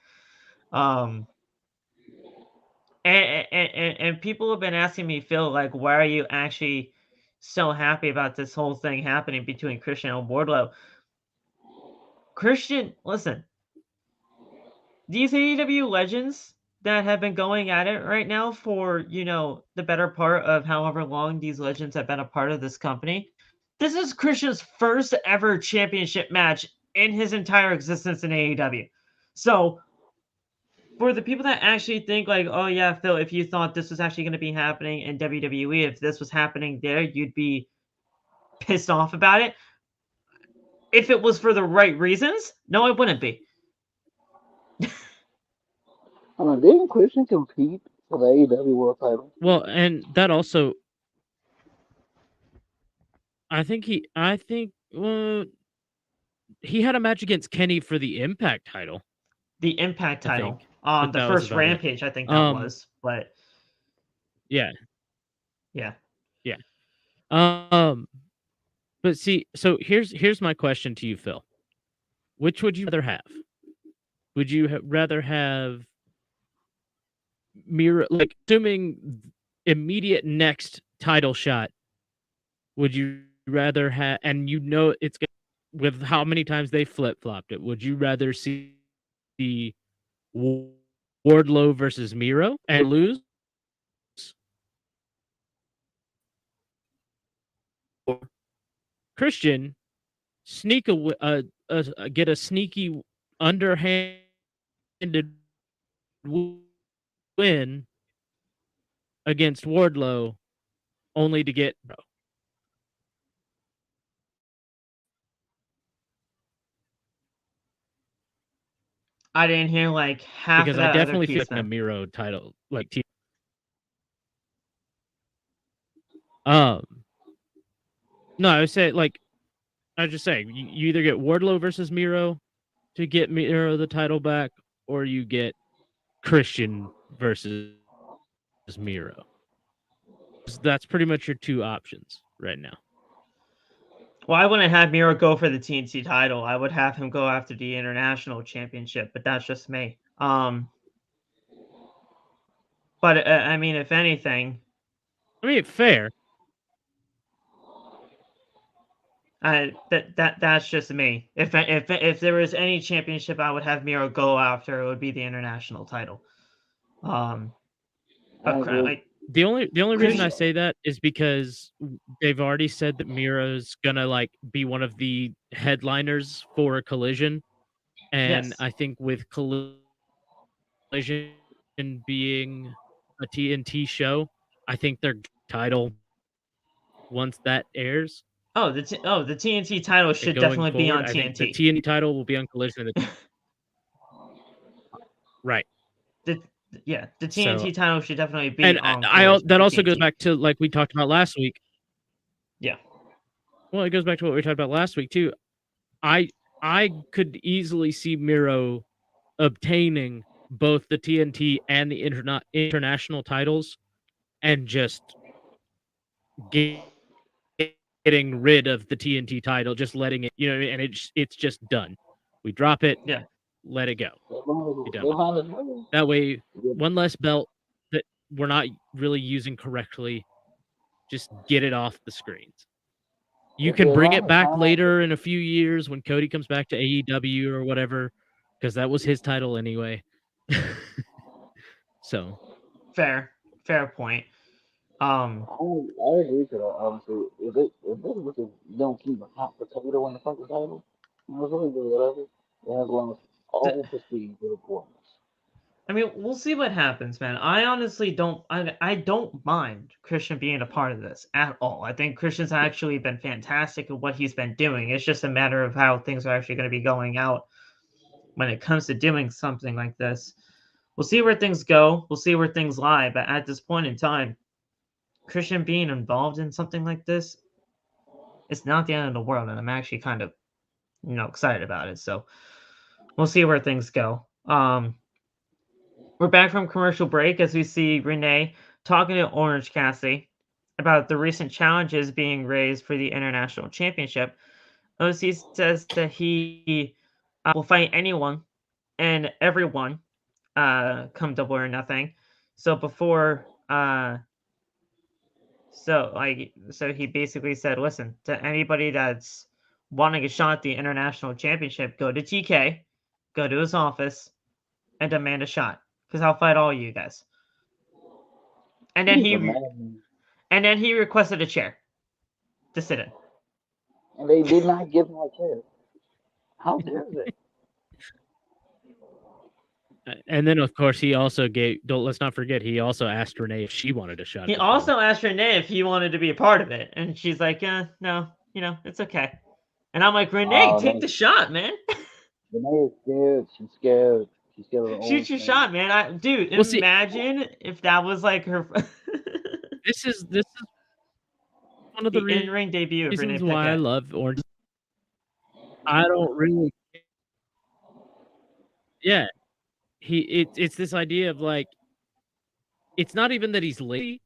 And people have been asking me, Phil, like, why are you actually so happy about this whole thing happening between Christian and Wardlow? Christian, listen, these AEW legends that have been going at it right now for, the better part of however long these legends have been a part of this company, this is Christian's first ever championship match in his entire existence in AEW. So, for the people that actually think like, oh yeah, Phil, if you thought this was actually going to be happening in WWE, if this was happening there, you'd be pissed off about it. If it was for the right reasons, no, I wouldn't be. I mean, didn't Christian compete for the AEW World Title? Well, and that also, I think he had a match against Kenny for the Impact title. The Impact title on the first Rampage, I think that was, but yeah. But see, so here's my question to you, Phil. Which would you rather have? Would you rather have Miro, like, assuming immediate next title shot, would you rather have, and it's with how many times they flip-flopped it, would you rather see the Wardlow versus Miro and lose? Or Christian get a sneaky underhanded win against Wardlow, only to get I didn't hear like half because of that I definitely other feel piece like a then. Miro title, like no, I would say, like, I was just saying, you either get Wardlow versus Miro to get Miro the title back, or you get Christian versus Miro. That's pretty much your two options right now. Well, I wouldn't have Miro go for the TNT title. I would have him go after the International Championship, but that's just me. But I mean, if anything, I mean, fair. That's just me. If there was any championship I would have Miro go after, it would be the International title. But like, the only reason I say that is because they've already said that Miro's gonna like be one of the headliners for a Collision, and yes. I think with Collision being a TNT show, I think their title, once that airs, the TNT title should definitely be on TNT. I think the TNT title will be on Collision. Right. The TNT title should definitely be on Collision. That also TNT. goes back to like we talked about last week. Yeah. Well, it goes back to what we talked about last week too. I could easily see Miro obtaining both the TNT and the international titles, and just getting rid of the TNT title, just letting it, and it's just done. We drop it, let it go. That way, one less belt that we're not really using correctly, just get it off the screens. You can bring it back later in a few years when Cody comes back to AEW or whatever, because that was his title anyway. So fair point. I agree to that. Honestly, if they was to don't keep a hot potato in the fucking title, I was really do whatever. They have lost th- all prestige to the points. I mean, we'll see what happens, man. I honestly don't. I don't mind Christian being a part of this at all. I think Christian's actually been fantastic at what he's been doing. It's just a matter of how things are actually going to be going out when it comes to doing something like this. We'll see where things go. We'll see where things lie. But at this point in time, Christian being involved in something like this, it's not the end of the world, and I'm actually kind of excited about it. So we'll see where things go. We're back from commercial break as we see Renee talking to Orange Cassidy about the recent challenges being raised for the International Championship. OC says that he will fight anyone and everyone come Double or Nothing. So before, so he basically said, listen, to anybody that's wanting a shot at the International Championship, go to TK, go to his office, and demand a shot because I'll fight all you guys. And then He's he a man, and then he requested a chair to sit in. and they did not give him a chair. How dare they? And then, of course, he also gave. Let's not forget, he also asked Renee if she wanted a shot. He At the title. also asked Renee if he wanted to be a part of it, and she's like, no, it's okay. And I'm like, Renee, take the shot, man. Renee is scared. She's scared. She's scared of her own Shoot your thing. shot, man. Dude, Well, see- imagine if that was like her This is one of the the in-ring debut of Renee reasons why I Paquette. love Orange. I don't really. Yeah, it's this idea of like, it's not even that he's lazy.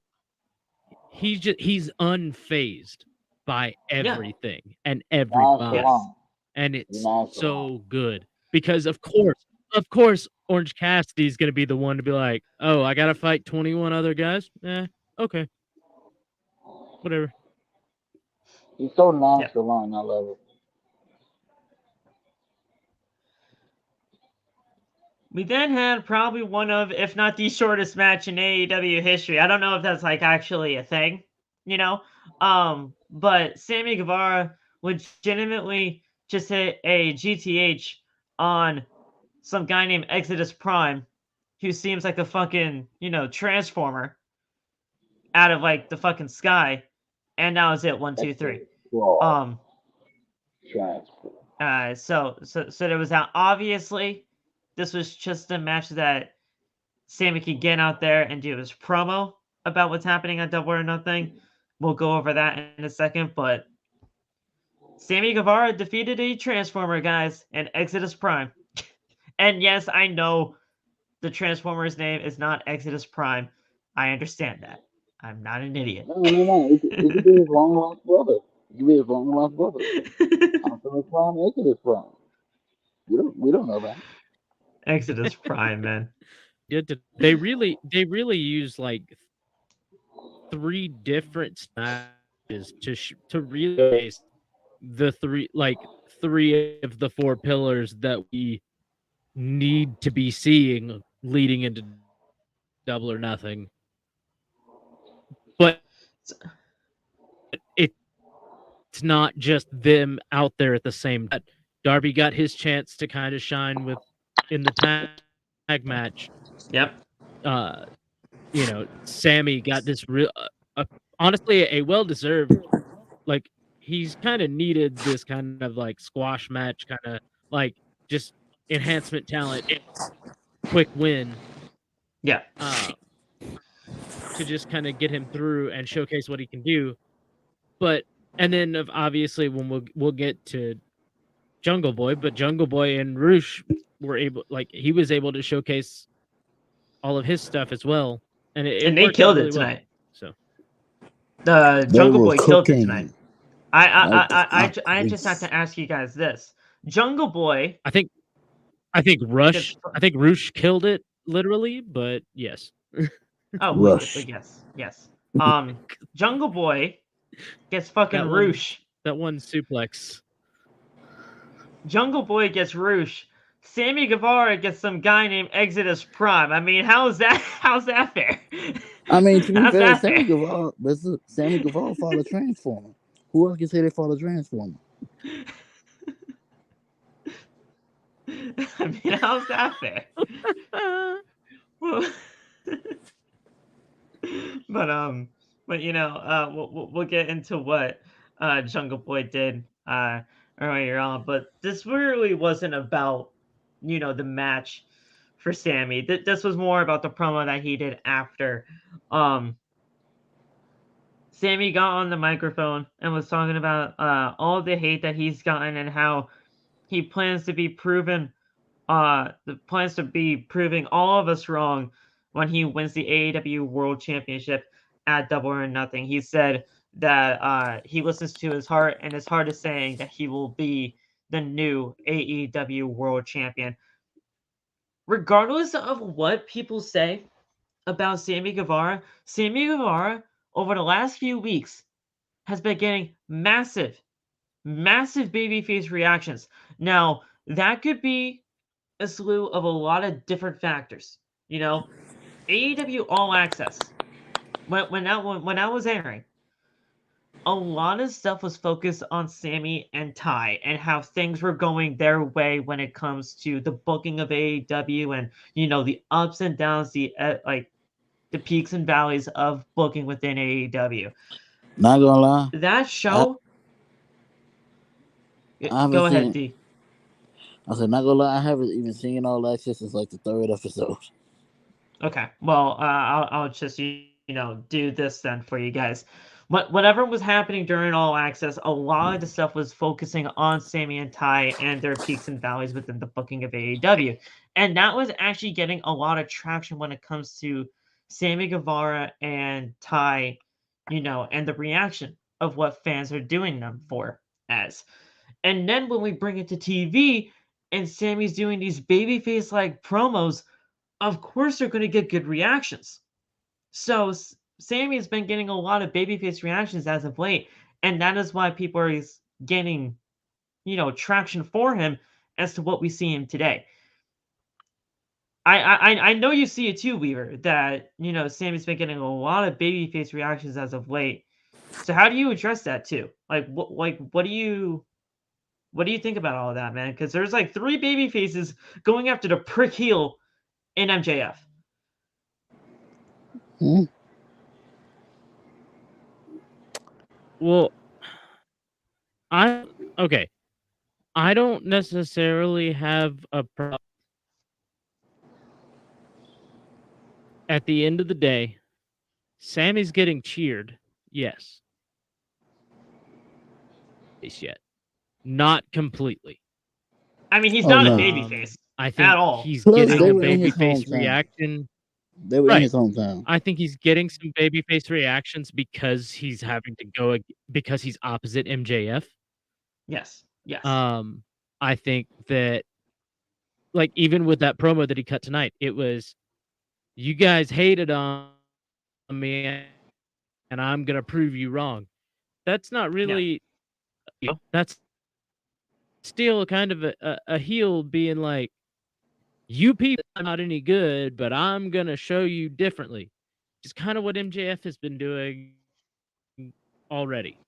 He's unfazed by everything and everybody, Nonchalant. and it's Nonchalant. so good because of course, Orange Cassidy's gonna be the one to be like, oh, I gotta fight 21 other guys. Okay, whatever. He's so nonchalant. I love it. We then had probably one of, if not the shortest match in AEW history. I don't know if that's like actually a thing, but Sammy Guevara legitimately just hit a GTH on some guy named Exodus Prime, who seems like a fucking, transformer out of like the fucking sky. And that was it. 1, 2, 3. So there was that. Obviously, this was just a match that Sammy could get out there and do his promo about what's happening at Double or Nothing. We'll go over that in a second, but Sammy Guevara defeated a Transformer, guys, and Exodus Prime. And yes, I know the Transformer's name is not Exodus Prime. I understand that. I'm not an idiot. No. It could be his long lost brother. It could be his long lost brother. Optimus Prime, Exodus Prime. We don't know that. Exodus Prime, man. They really use like 3 different styles to really base the 3 of the 4 pillars that we need to be seeing leading into Double or Nothing. But it's not just them out there at the same time. Darby got his chance to kind of shine in the tag match. Yep. Sammy got this real, honestly, a well-deserved, like, he's kind of needed this kind of like squash match, kind of like just enhancement talent, quick win. Yeah. To just kind of get him through and showcase what he can do. And then obviously when we'll get to Jungle Boy, but Jungle Boy and Roosh he was able to showcase all of his stuff as well. And they killed it tonight. Well, so Jungle Boy killed it tonight. I just have to ask you guys this. Jungle Boy, I think Roosh killed it literally, but yes. Rush. Yes. Jungle Boy gets fucking Roosh. That one suplex. Jungle Boy gets Roosh. Sammy Guevara gets some guy named Exodus Prime. I mean, how's that fair? I mean, to be How's fair, that fair? Sammy Guevara fought a transformer. Who else can say they fought a transformer? I mean, how's that fair? Well, but but we'll get into what Jungle Boy did earlier on, but this really wasn't about the match for Sammy. This was more about the promo that he did after. Um, Sammy got on the microphone and was talking about all the hate that he's gotten and how he plans to be proven the plans to be proving all of us wrong when he wins the AEW World Championship at Double or Nothing. He said that he listens to his heart, and his heart is saying that he will be the new AEW World Champion. Regardless of what people say about Sammy Guevara over the last few weeks has been getting massive babyface reactions. Now, that could be a slew of a lot of different factors. You know, AEW All Access when that was airing, a lot of stuff was focused on Sammy and Ty and how things were going their way when it comes to the booking of AEW and the ups and downs, the peaks and valleys of booking within AEW. Not gonna lie, That I, show. I haven't Go ahead, seen. D. I said not gonna lie, I haven't even seen All Access since like the third episode. Okay. Well, I'll just do this then for you guys. Whatever was happening during All Access, a lot of the stuff was focusing on Sammy and Ty and their peaks and valleys within the booking of AEW, and that was actually getting a lot of traction when it comes to Sammy Guevara and Ty, and the reaction of what fans are doing them for as. And then when we bring it to TV, and Sammy's doing these babyface like promos, of course they're going to get good reactions. So Sammy has been getting a lot of babyface reactions as of late, and that is why people are getting, traction for him as to what we see him today. I know you see it too, Weaver. That Sammy's been getting a lot of babyface reactions as of late. So how do you address that too? What do you think about all of that, man? Because there's like three baby faces going after the prick heel in MJF. Hmm? Well, okay. I don't necessarily have a problem. At the end of the day, Sammy's getting cheered. Yes. Yet. Not completely. I mean, he's Oh not a no. babyface I at think all. he's Plus, getting they a were in his babyface hometown. reaction. They were in Right. his hometown. I think he's getting some babyface reactions because he's having to go because he's opposite MJF. Yes. Yes. I think that like even with that promo that he cut tonight, it was you guys hated on me and I'm gonna prove you wrong. That's not really that's still kind of a heel being like, you people are not any good, but I'm gonna show you differently. It's kind of what MJF has been doing already.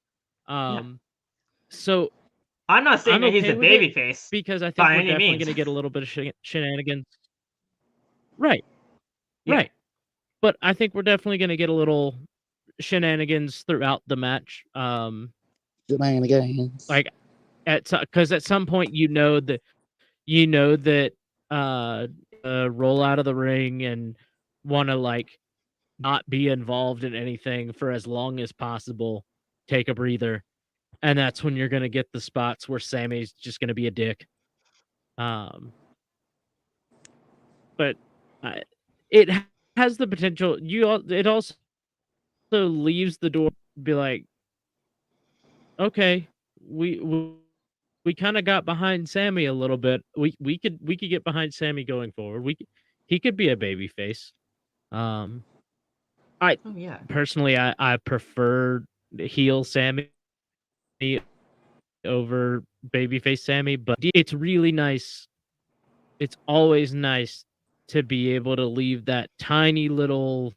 So I'm not saying I'm that he's okay a with it babyface because I think by we're any definitely means. gonna get a little bit of shenanigans. Right. Yeah. Right. But I think we're definitely gonna get a little shenanigans throughout the match. Shenanigans. Like because at some point you know that roll out of the ring and want to like not be involved in anything for as long as possible, take a breather, and that's when you're gonna get the spots where Sammy's just gonna be a dick. But it has the potential. It also leaves the door to be like, okay, we kind of got behind Sammy a little bit. We could get behind Sammy going forward. He could be a baby face. Personally, I prefer heel Sammy over babyface Sammy, but it's really nice. It's always nice to be able to leave that tiny little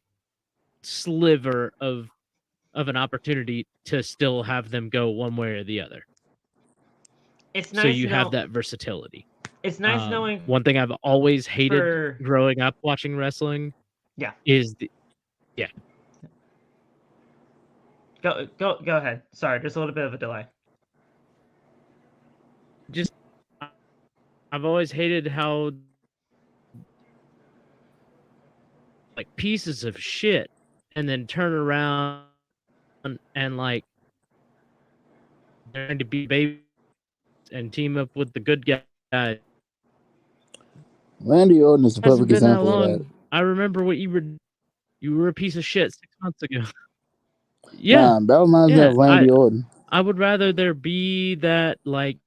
sliver of an opportunity to still have them go one way or the other. It's So nice you to have know. that versatility. It's nice knowing. One thing I've always hated For growing up watching wrestling yeah, is go ahead. Sorry, there's a little bit of a delay. just I've always hated how like pieces of shit and then turn around and like trying to be babies and team up with the good guys. Randy Orton is a It hasn't perfect been that example of that. long. I remember what you were a piece of shit 6 months ago. Yeah, Nah, that reminds me yeah. of Randy Orton. I would rather there be that like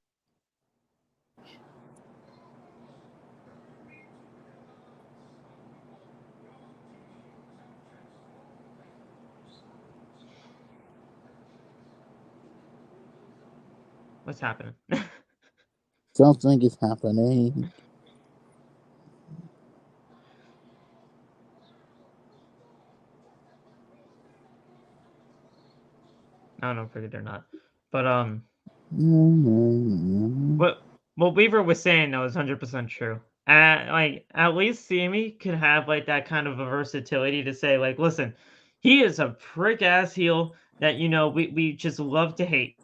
What's happening? Something is happening. I don't know if we're good or not, but Mm-hmm. what Weaver was saying though is 100% true. Like at least Sammy could have like that kind of a versatility to say like, listen, he is a prick ass heel that we just love to hate,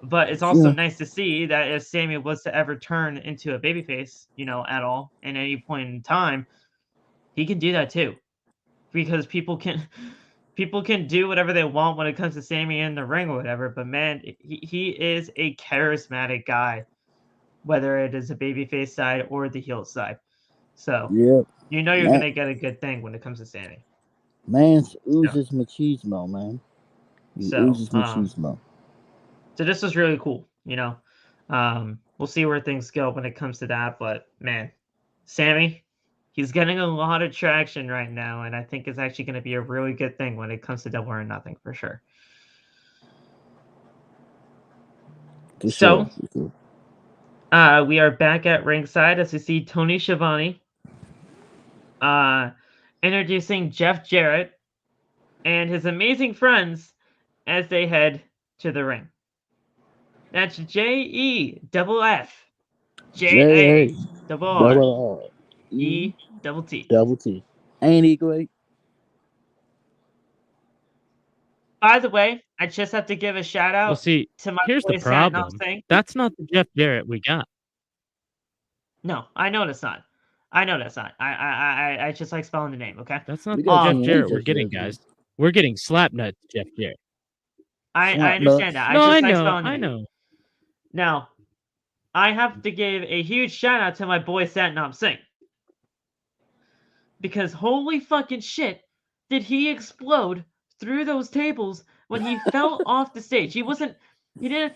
But it's also Yeah. nice to see that if Sammy was to ever turn into a babyface, at all in any point in time, he can do that too, because people can do whatever they want when it comes to Sammy in the ring or whatever. But man, he is a charismatic guy, whether it is a babyface side or the heel side. So Yep. you're Man, gonna get a good thing when it comes to Sammy. man So oozes machismo, man. He so oozes machismo. so this was really cool. We'll see where things go when it comes to that. But man, Sammy, he's getting a lot of traction right now, and I think it's actually going to be a really good thing when it comes to Double or Nothing for sure. For So, sure. we are back at ringside as we see Tony Schiavone introducing Jeff Jarrett and his amazing friends as they head to the ring. That's JEFF JA double R double R E double T. double T. Ain't he great? By the way, I just have to give a shout well, out see, to my here's the boy Satnam problem. Singh. That's not the Jeff Jarrett we got. No, I know that's not. I know that's not. I just like spelling the name. Okay. That's not We the got Jeff TNA Jarrett we're Jeff getting, Jarrett, man. guys. We're getting Slapnut Jeff Jarrett. I Slap understand nuts. that. I No, just I like know, spelling the I name. know. Now, I have to give a huge shout out to my boy Satnam Singh. Because holy fucking shit, did he explode through those tables when he fell off the stage. He didn't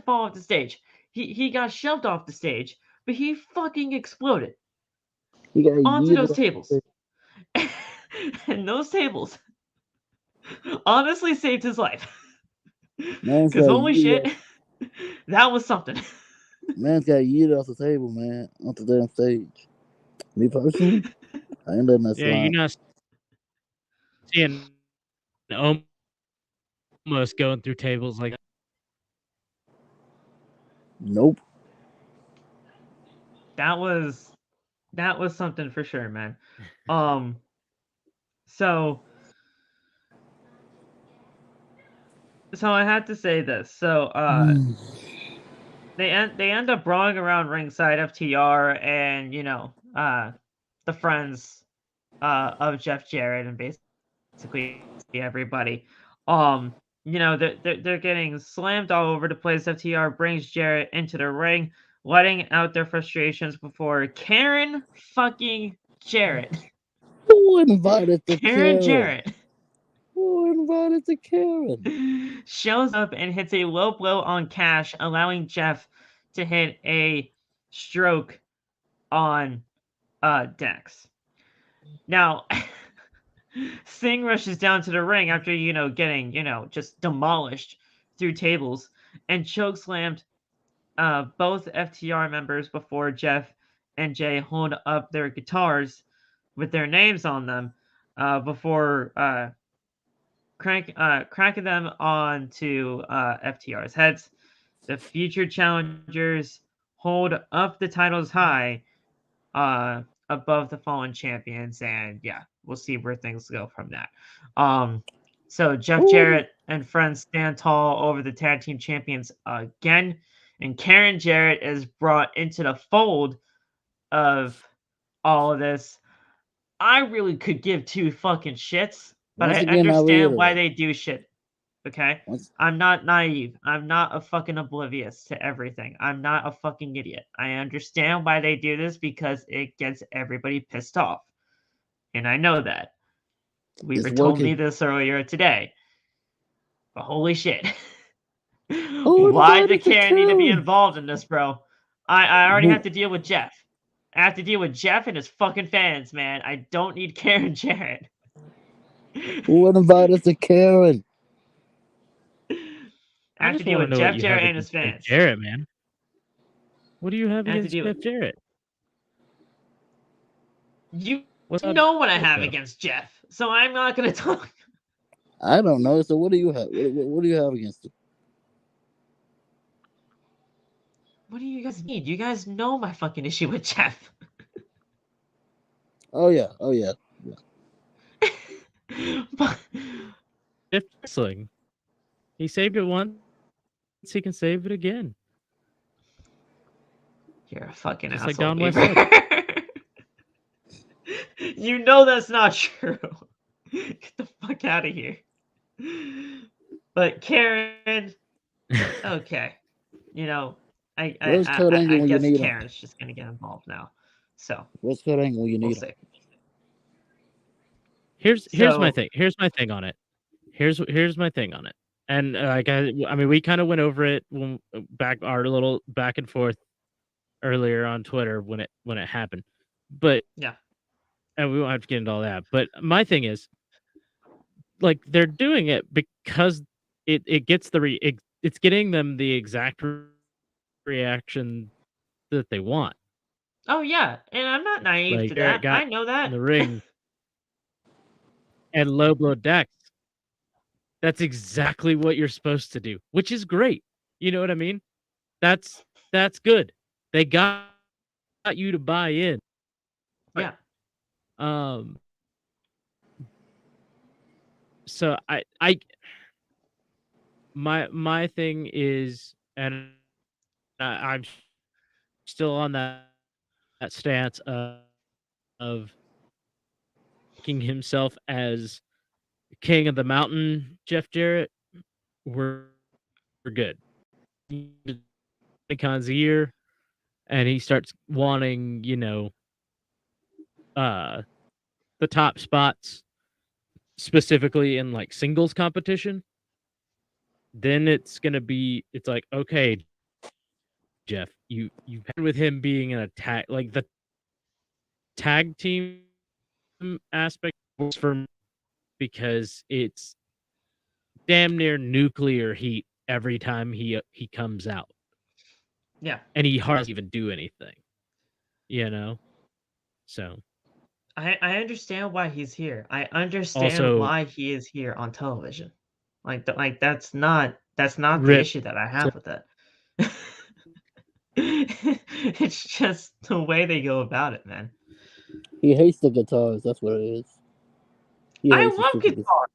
fall off the stage. He got shoved off the stage, but he fucking exploded He got onto yeeted those off tables. And those tables honestly saved his life. Man's Because got holy yeeted shit, that was something. Man's got yeeted off the table, man, off the damn stage. Me personally, I ain't letting that Yeah, you're slide. not seeing almost going through tables like that. Nope. That was something for sure, man. So I had to say this. So they end up brawling around ringside, FTR and the friends of Jeff Jarrett and basically everybody. They're getting slammed all over the place. FTR brings Jarrett into the ring, letting out their frustrations before Karen fucking Jarrett. Who invited the Karen Karen? Jarrett Who invited the Karen? shows up and hits a low blow on Cash, allowing Jeff to hit a stroke on Dex. Now, Singh rushes down to the ring after, getting, just demolished through tables and chokeslammed both FTR members before Jeff and Jay hold up their guitars with their names on them. before cracking them onto FTR's heads. The future challengers hold up the titles high above the fallen champions, and yeah, we'll see where things go from that. So Jeff Jarrett and friends stand tall over the tag team champions again, and Karen Jarrett is brought into the fold of all of this. I really could give two fucking shits, but Once I again, I understand why reiterate. they do shit. Okay? Once, I'm not naive. I'm not a fucking oblivious to everything. I'm not a fucking idiot. I understand why they do this because it gets everybody pissed off. And I know that. it's Weaver told me working. this earlier today. But holy shit. Who Why did invited the Karen need to be Karen? involved in this, bro? I already have Who, to deal with Jeff. I have to deal with Jeff and his fucking fans, man. I don't need Karen Jarrett. who invited the Karen? I I have to just deal want to with know what Jeff you have Jarrett and his against Jeff fans. Jarrett, man. What do you have I have to against deal Jeff with Jarrett? you. What's up, Know what I have though? against Jeff, so I'm not gonna talk. I don't know. So what do you have? What do you have against him? What do you guys need? You guys know my fucking issue with Jeff. Oh yeah. Oh yeah. But Jeff wrestling. He saved it once. He can save it again. you're a fucking Just like asshole, Don West Weaver. You know that's not true. Get the fuck out of here. But Karen, okay, you know, Where's Kurt Angle I when you guess need him? Karen's just gonna get involved now. So Where's Kurt Angle when you we'll need him? see. Here's my So thing. Here's my thing on it. Here's my thing on it. And like I mean, we kind of went over it when back our little back and forth earlier on Twitter when it happened. But yeah, and we won't have to get into all that. But my thing is, like, they're doing it because it gets it's getting them the exact reaction that they want. oh yeah, and I'm not naive Like to Jarrett that. got I know in that. the ring and low blow Dex. That's exactly what you're supposed to do, which is great. You know what I mean? That's good. They got you to buy in. Yeah. So my thing is, and I'm still on that stance of making himself as king of the mountain, Jeff Jarrett. We're good. Khan's ear, and he starts wanting, the top spots, specifically in like singles competition. Then it's like, okay, Jeff, you've had with him being an attack, like the tag team aspect works for me because it's damn near nuclear heat every time he comes out. Yeah. And he hardly even do anything. So I understand why he's here. I understand also why he is here on television. Like that's not the Rip. issue that I have with it. It's just the way they go about it, man. He hates the guitars. That's what it is. He I hates the love stupid guitars.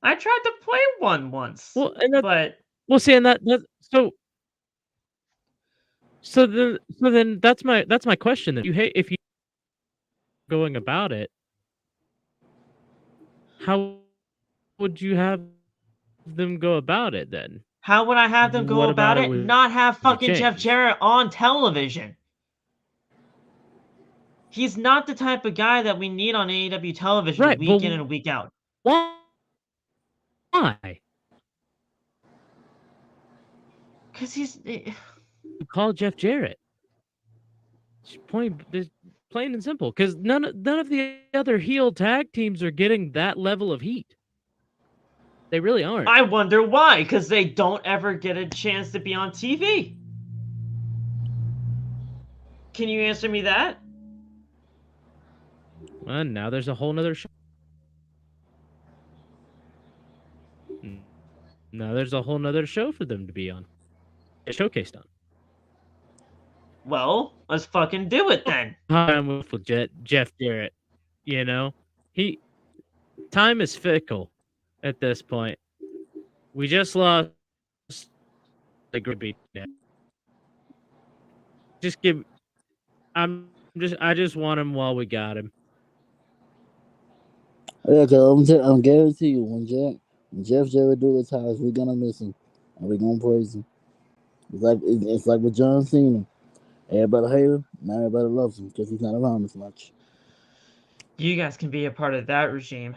I tried to play one once, Well, and that, but see, and that so then that's my question. Then you hate if you going about it, how would you have them go about it then? how would I have them go What about it? would Not have you fucking Jeff change? Jarrett on television. He's not the type of guy that we need on AEW television Right, week but in and week out. why? Because he's You call Jeff Jarrett. Plain and simple. Because none of the other heel tag teams are getting that level of heat. They really aren't. I wonder why. Because they don't ever get a chance to be on TV. Can you answer me that? Well, now there's a whole nother show. Now there's a whole nother show for them to be on. Get showcased on. Well, let's fucking do it then. I'm with Jeff Jarrett. You know, time is fickle at this point. We just lost the Gribby. Just give. I just want him while we got him. Yeah, cause I'm guarantee you when Jeff Jarrett do retires, we're gonna miss him and we're gonna praise him. It's like with John Cena. Everybody hate him, not everybody loves him because he's not around as much. You guys can be a part of that regime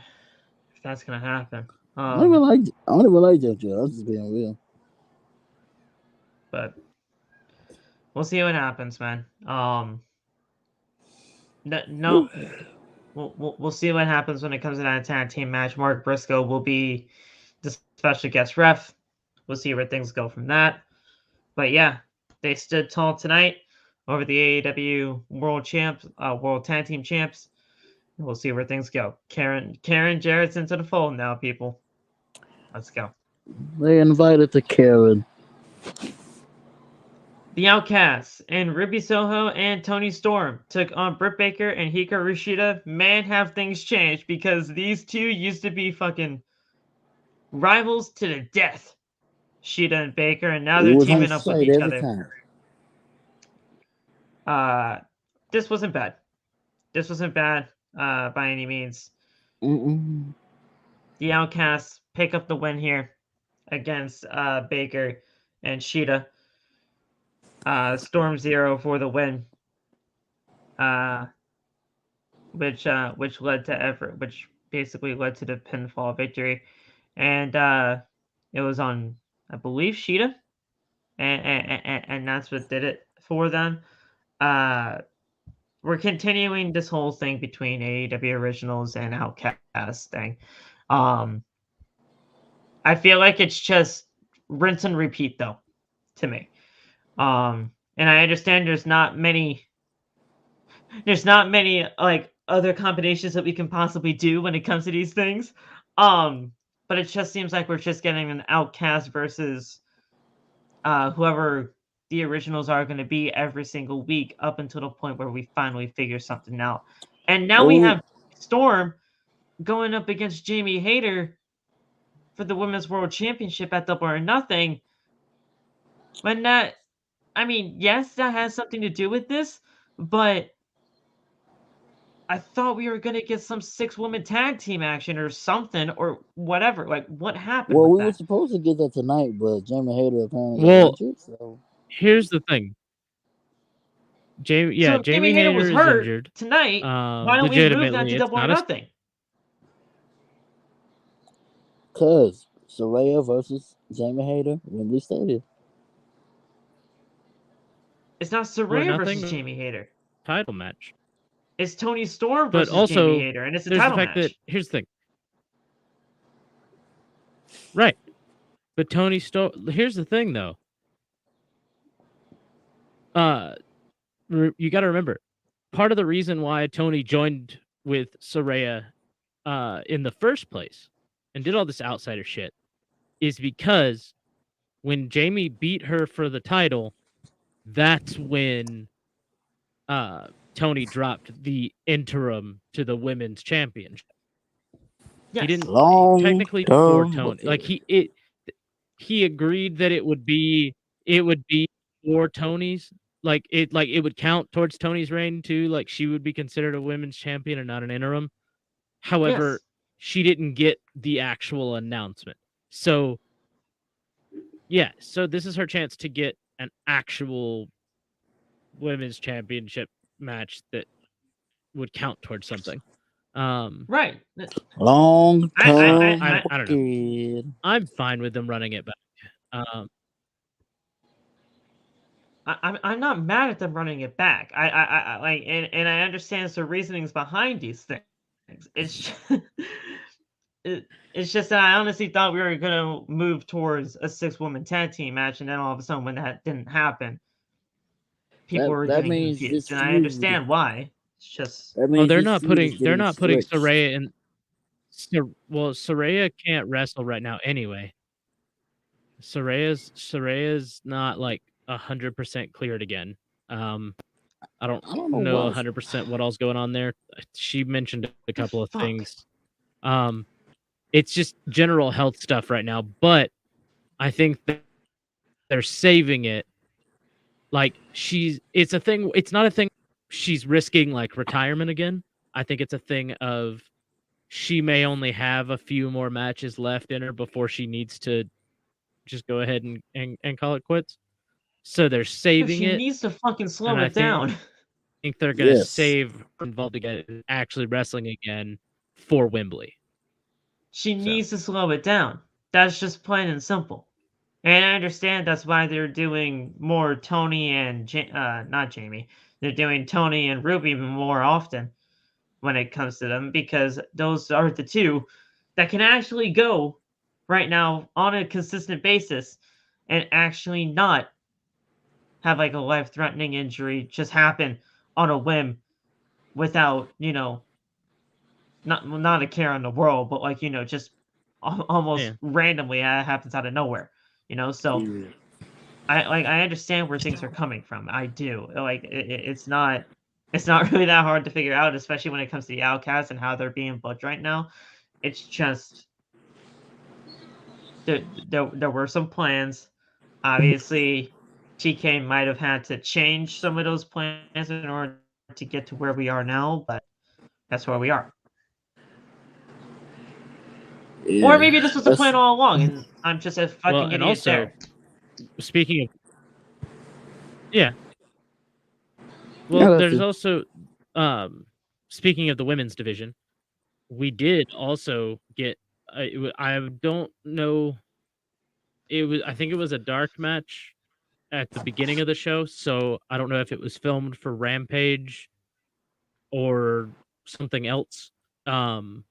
if that's gonna happen. I don't even like Jeff Jarrett. I'm just being real. But we'll see what happens, man. No, we'll see what happens when it comes to that tag team match. Mark Briscoe will be the special guest ref. We'll see where things go from that. But yeah, they stood tall tonight over the AEW World Tag Team Champs. We'll see where things go. Karen Jarrett's into the fold now, people. Let's go. They invited to Karen. The Outcasts and Ruby Soho and Tony Storm took on Britt Baker and Hikaru Shida. Man, have things changed because these two used to be fucking rivals to the death. Shida and Baker, and now they're teaming up with each other. This wasn't bad. This wasn't bad by any means. Mm-mm. The Outcasts pick up the win here against Baker and Shida. Storm 0 for the win. Which led to which basically led to the pinfall victory. And it was on, I believe, Shida. And that's what did it for them. We're continuing this whole thing between AEW Originals and Outcasts thing. I feel like it's just rinse and repeat though, to me. And I understand there's not many like other combinations that we can possibly do when it comes to these things. But it just seems like we're just getting an Outcast versus whoever the Originals are going to be every single week up until the point where we finally figure something out. And now we have Storm going up against Jamie Hayter for the Women's World Championship at Double or Nothing. When that, I mean, yes, that has something to do with this, but I thought we were going to get some 6-woman tag team action or something or whatever. Like, what happened? Well, with we that? were supposed to get that tonight, but Jamie Hayter apparently Well, injured. So here's the thing. Jamie Hayter was is hurt injured tonight. Why don't we move that to Double or Nothing? Cause Saraya versus Jamie Hayter, Wembley Stadium. It's not Saraya versus Jamie Hayter. Title match. It's Tony Storm versus Jamie Hayter, and it's a title match. Here's the thing. Right. But Tony Storm... Here's the thing, though. You got to remember, part of the reason why Tony joined with Saraya in the first place and did all this outsider shit is because when Jamie beat her for the title, that's when Tony dropped the interim to the women's championship. Yes. He didn't technically for Tony. Like he agreed that it would be for Tony's. Like it would count towards Tony's reign too. Like she would be considered a women's champion and not an interim. However, she didn't get the actual announcement. So so this is her chance to get an actual women's championship match that would count towards something. Right. Long term. I don't know. I'm fine with them running it back. I'm not mad at them running it back. I like, and I understand the reasonings behind these things. It's just that I honestly thought we were gonna move towards a 6-woman tag team match, and then all of a sudden, when that didn't happen, people were getting confused, and I understand why. It's just they're not putting Saraya in. Well, Saraya can't wrestle right now anyway. Saraya's not like 100% cleared again. I don't I don't know know why. 100% what all's going on there. She mentioned a The couple of fuck? things. It's just general health stuff right now, but I think that they're saving it. Like it's a thing. It's not a thing. She's risking like retirement again. I think it's a thing of she may only have a few more matches left in her before she needs to just go ahead and call it quits. So they're No, saving she it, needs to fucking and slow I it down. think they're gonna Yes. save involved to get actually wrestling again for Wembley. She So needs to slow it down. That's just plain and simple. And I understand that's why they're doing more Tony and not Jamie. They're doing Tony and Ruby more often when it comes to them because those are the two that can actually go right now on a consistent basis and actually not have like a life-threatening injury just happen on a whim without, not a care in the world, but like, just almost yeah, randomly happens out of nowhere. So Yeah. I understand where things are coming from. I do. Like it's not really that hard to figure out, especially when it comes to the Outcasts and how they're being booked right now. It's just there were some plans. Obviously, TK might have had to change some of those plans in order to get to where we are now, but that's where we are. Or Yeah. maybe this was the That's plan all along, and I'm just a well, fucking and idiot also there. speaking of yeah, yeah. well, That's there's it. also speaking of the women's division, we did also get I don't know, I think it was a dark match at the beginning of the show, so I don't know if it was filmed for Rampage or something else. Um,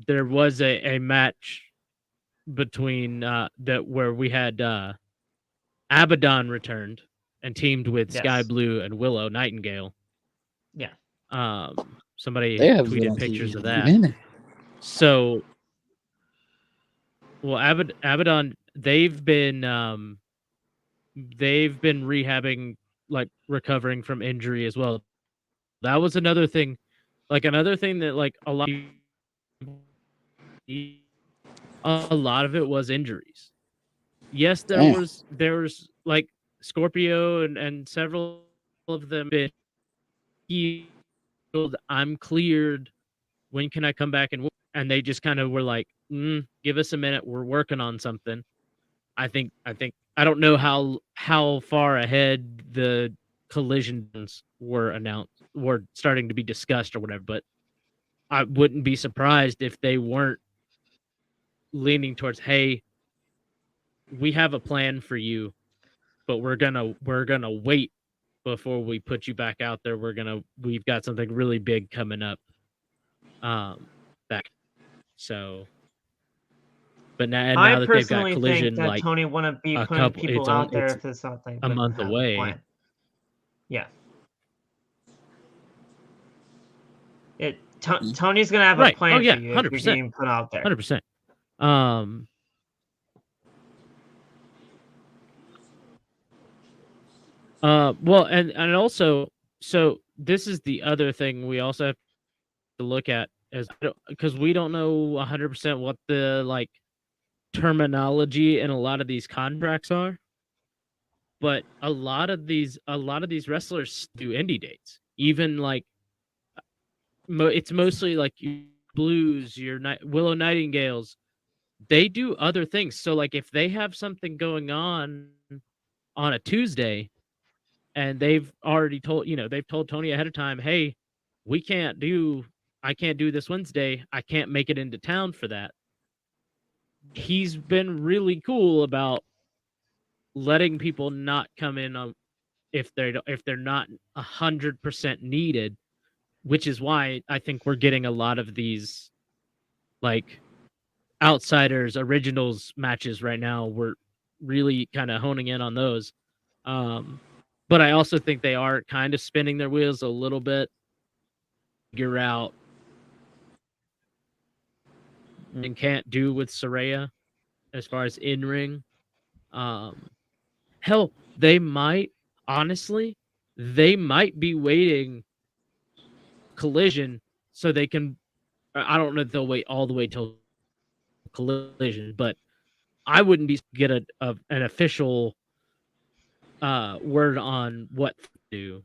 there was a match between that where we had Abaddon returned and teamed with Sky Yes. Blue and Willow Nightingale. Yeah. They Somebody haven't been tweeted on pictures TV of in a that. minute. So, well, Abaddon, they've been rehabbing, like recovering from injury as well. That was another thing, that like a lot of it was injuries. Yes, Damn. there's like Scorpio and several of them been healed. I'm cleared. When can I come back and work? And they just kind of were like, give us a minute. We're working on something. I think I don't know how far ahead the collisions were starting to be discussed or whatever, but I wouldn't be surprised if they weren't leaning towards, hey, we have a plan for you, but we're gonna wait before we put you back out there. We've got something really big coming up. Back. So, but I now that they've got personally think Collision, that like Tony wouldn't be a putting couple, people out there it's if it's not they a wouldn't month have a away. plan. Yeah. Tony's gonna have a Right. Oh plan for yeah, you if you're 100%. getting put out there. 100%. Um well, and also, so this is the other thing we also have to look at, as because we don't know 100% what the like terminology in a lot of these contracts are, but a lot of these wrestlers do indie dates. Even like it's mostly like your Blues, your Willow Nightingales. They do other things. So like if they have something going on a Tuesday, and they've told Tony ahead of time, hey, I can't do this Wednesday. I can't make it into town for that. He's been really cool about letting people not come in if they're not 100% needed, which is why I think we're getting a lot of these like outsiders originals matches right now. We're really kind of honing in on those. Um, but I also think they are kind of spinning their wheels a little bit, figure out and can't do with Saraya as far as in ring. Hell, they might be waiting Collision so they can. I don't know if they'll wait all the way till Collision, but I wouldn't be get an official word on what to do.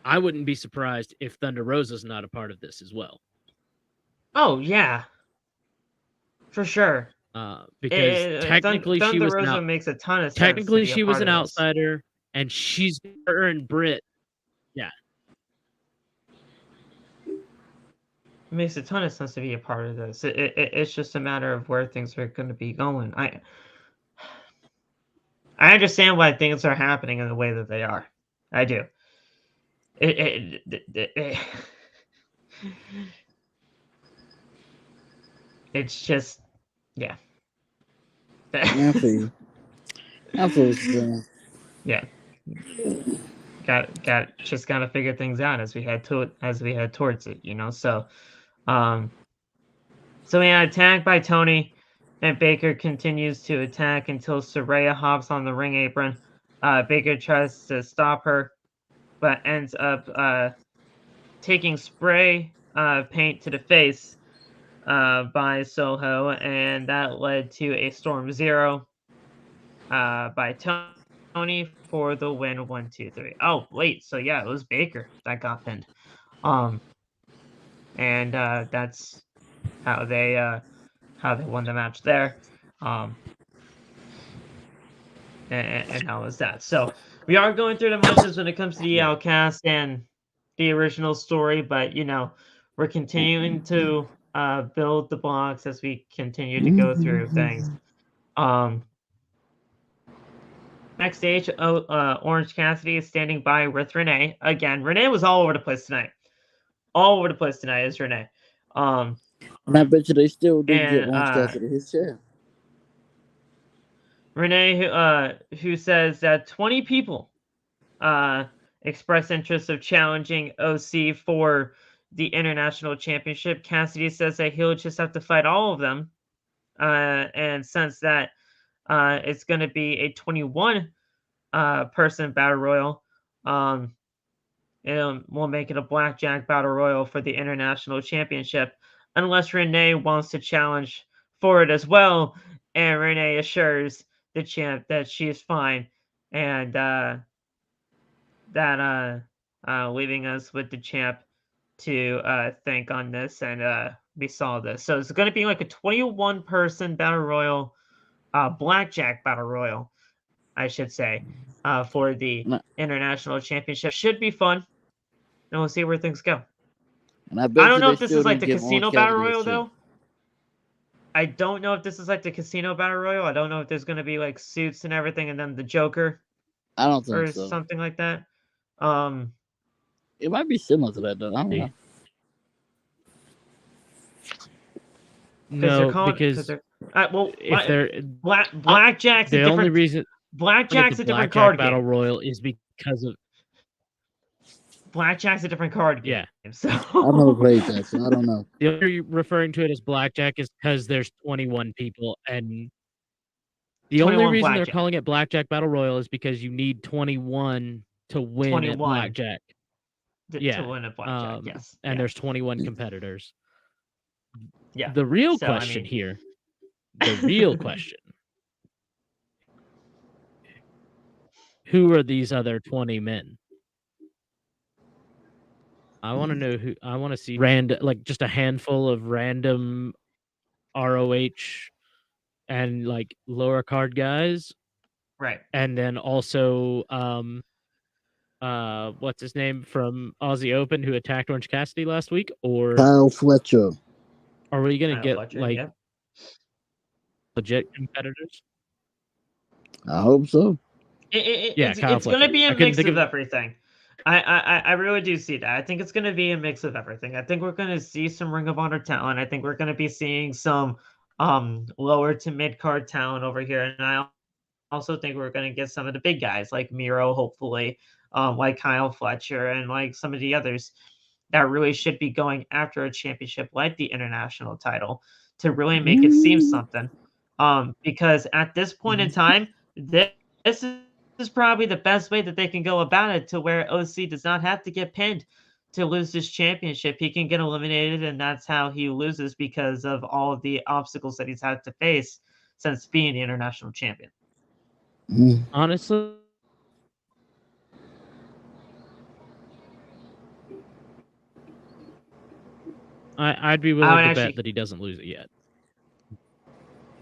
I wouldn't be surprised if Thunder Rosa's not a part of this as well. Oh yeah, for sure. Because technically Thunder Rosa makes a ton of sense. Technically, she was an outsider, and she's her and Britt. Yeah, it makes a ton of sense to be a part of this. It's just a matter of where things are going to be going. I understand why things are happening in the way that they are. I do. It's just, yeah. I feel you. I feel what you're saying. Yeah. Just gotta figure things out as we head towards it, you know. So we had attack by Tony, and Baker continues to attack until Saraya hops on the ring apron. Baker tries to stop her, but ends up taking spray paint to the face by Soho, and that led to a Storm Zero by Tony for the win. 1, 2, 3. Oh wait, so yeah, it was Baker that got pinned. And that's how they won the match there. And how was that? So we are going through the motions when it comes to the Outcast and the original story, but you know, we're continuing to build the blocks as we continue to go through things. Backstage, Orange Cassidy is standing by with Renee. Again, Renee was all over the place tonight. All over the place tonight is Renee. And I bet you they still didn't get Orange Cassidy his share. Renee, who says that 20 people express interest of challenging OC for the International Championship. Cassidy says that he'll just have to fight all of them, and since that it's going to be a 21 person battle royal, we'll make it a blackjack battle royal for the International Championship, unless Renee wants to challenge for it as well. And Renee assures the champ that she is fine, and that leaving us with the champ to think on this, and we saw this. So it's going to be like a 21 person battle royal, blackjack battle royal, I should say, for the International Championship. Should be fun, and we'll see where things go. And I don't know if this is like the casino battle royal though. I don't know if this is like the casino battle royal. I don't know if there's going to be like suits and everything, and then the Joker. I don't think or so. Something like that. It might be similar to that though. I don't know. No, because if they're blackjack's the only reason blackjack's a different card battle game. royal is because of blackjack's a different card game. Yeah, so I've never played that, so I don't know. The only reason referring to it as blackjack is because there's 21 people, and the only reason they're calling it blackjack battle royal is because you need 21 to win at blackjack. To win at blackjack, yes. And there's 21 competitors. Yeah. The real question here, the real question, who are these other 20 men? I want to know who. I want to see like just a handful of random ROH and like lower card guys, right? And then also, what's his name from Aussie Open who attacked Orange Cassidy last week? Or Kyle Fletcher. Are we gonna get legit competitors? I hope so. It's going to be a mix of everything. I really do see that. I think it's going to be a mix of everything. I think we're going to see some Ring of Honor talent. I think we're going to be seeing some lower to mid card talent over here, and I also think we're going to get some of the big guys like Miro, hopefully, like Kyle Fletcher, and like some of the others that really should be going after a championship like the international title to really make it seem something. Because at this point in time, this is probably the best way that they can go about it to where OC does not have to get pinned to lose this championship. He can get eliminated, and that's how he loses because of all of the obstacles that he's had to face since being the international champion. Honestly, I'd be willing to bet that he doesn't lose it yet.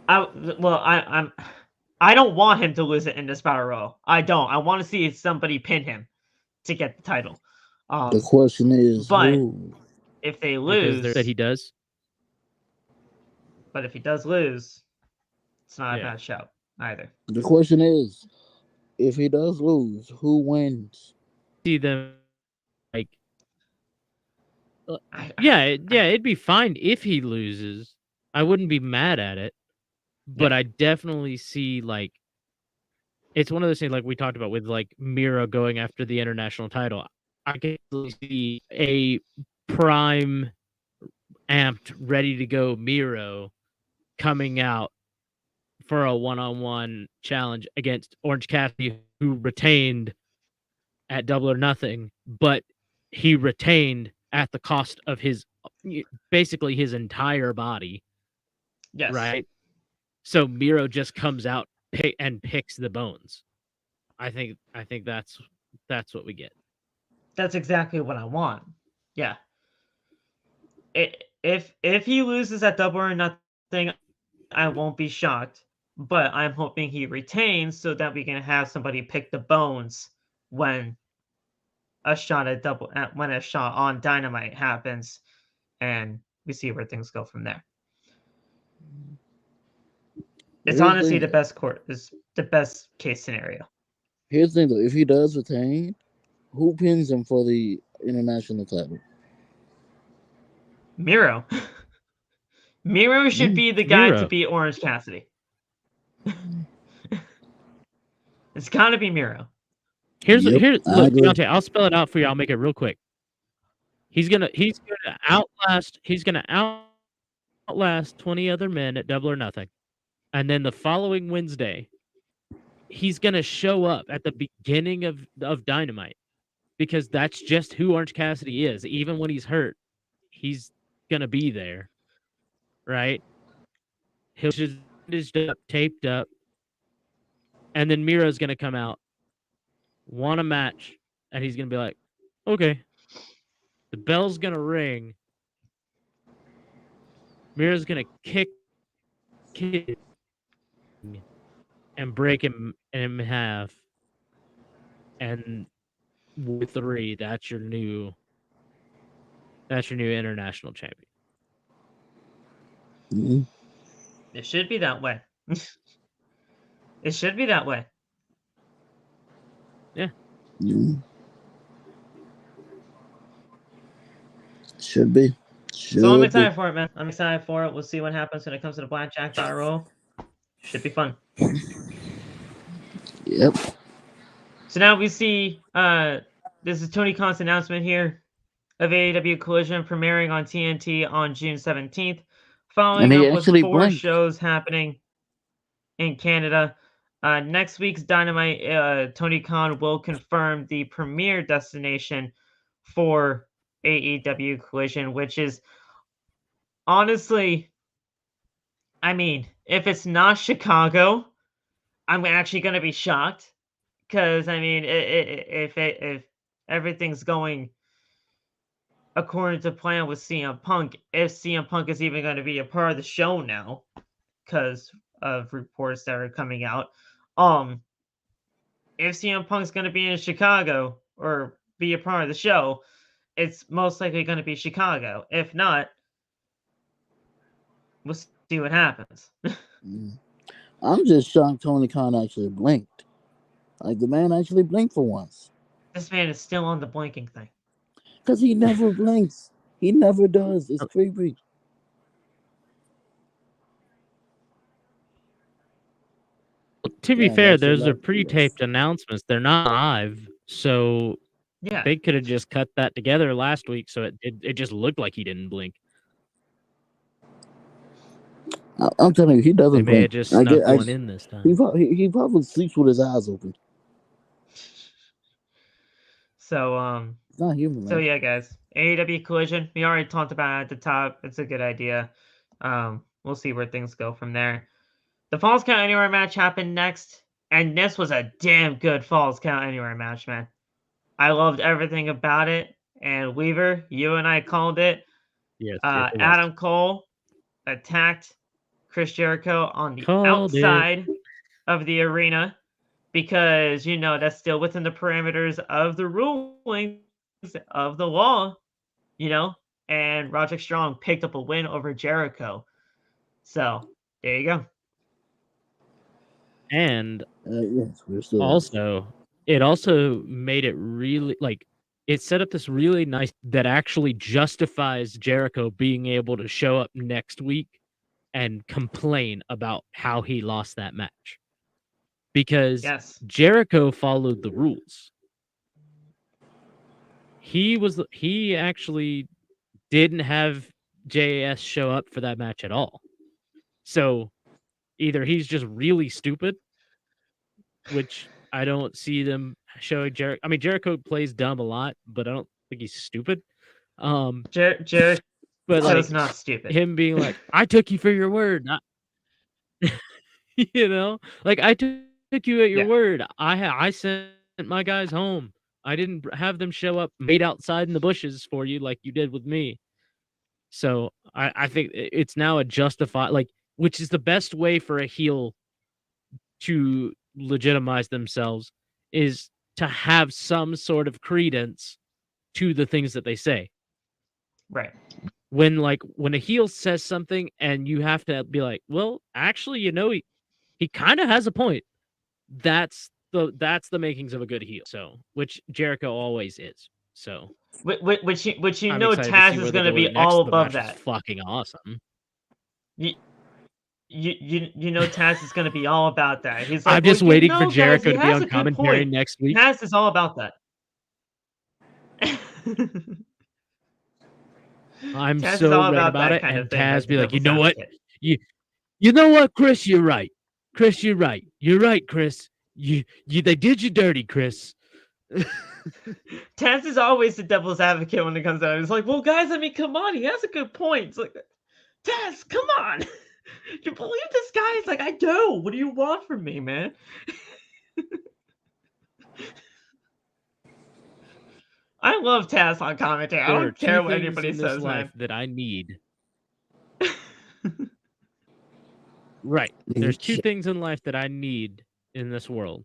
I don't want him to lose it in this battle royal. I don't. I want to see somebody pin him to get the title. The question is, but who? If they lose, because that he does. But if he does lose, it's not a bad shout either. The question is, if he does lose, who wins? See them like, it'd be fine if he loses. I wouldn't be mad at it, but I definitely see like it's one of those things like we talked about with like Miro going after the international title. I can see a prime amped, ready to go Miro coming out for a one-on-one challenge against Orange Cassidy, who retained at Double or Nothing, but he retained at the cost of basically his entire body. Yes. Right? So Miro just comes out and picks the bones. I think that's what we get. That's exactly what I want. Yeah. If he loses at Double or Nothing, I won't be shocked. But I'm hoping he retains so that we can have somebody pick the bones when a shot on Dynamite happens, and we see where things go from there. It's honestly the best case scenario. Here's the thing, though: if he does retain, who pins him for the international title? Miro. Miro should be the guy to beat Orange Cassidy. It's gotta be Miro. Look, Deontay, I'll spell it out for you. I'll make it real quick. He's gonna outlast 20 other men at Double or Nothing, and then the following Wednesday, he's gonna show up at the beginning of Dynamite, because that's just who Orange Cassidy is. Even when he's hurt, he's gonna be there, right? He'll just taped up, and then Miro's gonna come out, want a match, and he's gonna be like, okay. The bell's gonna ring. Miro's gonna kick and break him in half. And with 3, that's your new international champion. Mm-hmm. It should be that way. It should be that way. Yeah. Mm-hmm. Should be. So I'm excited for it, man. I'm excited for it. We'll see what happens when it comes to the Blackjack Battle Royal. Should be fun. Yep. So now we see this is Tony Khan's announcement here of AEW Collision premiering on TNT on June 17th, following up with 4 shows happening in Canada. Next week's Dynamite, Tony Khan will confirm the premiere destination for AEW Collision, which is honestly, I mean, if it's not Chicago, I'm actually going to be shocked, because I mean, if everything's going according to plan with CM Punk, if CM Punk is even going to be a part of the show now, because of reports that are coming out, if CM Punk's going to be in Chicago or be a part of the show, it's most likely going to be Chicago. If not, we'll see what happens. I'm just shocked Tony Khan actually blinked. Like, the man actually blinked for once. This man is still on the blinking thing. Because he never blinks. He never does. It's creepy. To be fair, those are pre-taped announcements. They're not live, so they could have just cut that together last week, so it just looked like he didn't blink. I'm telling you, he They doesn't may have blink. just snuck one in this time. He probably sleeps with his eyes open. So It's not human, So man. yeah, guys, AEW Collision. We already talked about it at the top. It's a good idea. We'll see where things go from there. The Falls Count Anywhere match happened next, and this was a damn good Falls Count Anywhere match, man. I loved everything about it. And Weaver, you and I called it. Yes, it was. Adam Cole attacked Chris Jericho on the Called it. outside of the arena because that's still within the parameters of the rulings of the law, and Roderick Strong picked up a win over Jericho. So there you go. And yes, we're still also, it also made it really it set up this really nice that actually justifies Jericho being able to show up next week and complain about how he lost that match. Because Jericho followed the rules. He actually didn't have JAS show up for that match at all. So either he's just really stupid, which I don't see them showing Jericho. I mean, Jericho plays dumb a lot, but I don't think he's stupid. Jericho's but not stupid. Him being like, "I took you for your word," I took you at your word. I sent my guys home. I didn't have them show up, wait outside in the bushes for you like you did with me. So I think it's now a justified, which is the best way for a heel to legitimize themselves, is to have some sort of credence to the things that they say. Right. When a heel says something and you have to be like, well, actually, he kind of has a point. That's the makings of a good heel. So, which Jericho always is. So, which I'm Taz is going to be all above that. Fucking awesome. You Taz is going to be all about that. He's like, I'm just waiting for Jericho to be on commentary next week. Taz is all about that. I'm Taz so right about it, and Taz be like, you know what? You know what, Chris? You're right. Chris, you're right. You're right, Chris. You they did you dirty, Chris. Taz is always the devil's advocate when it comes out. He's like, well, guys, I mean, come on. He has a good point. It's like, Taz, come on. You believe this guy? It's like, I do. What do you want from me, man? I love Taz on commentary. I don't care what anybody says, man. That I need. Right. There's two things in life that I need in this world.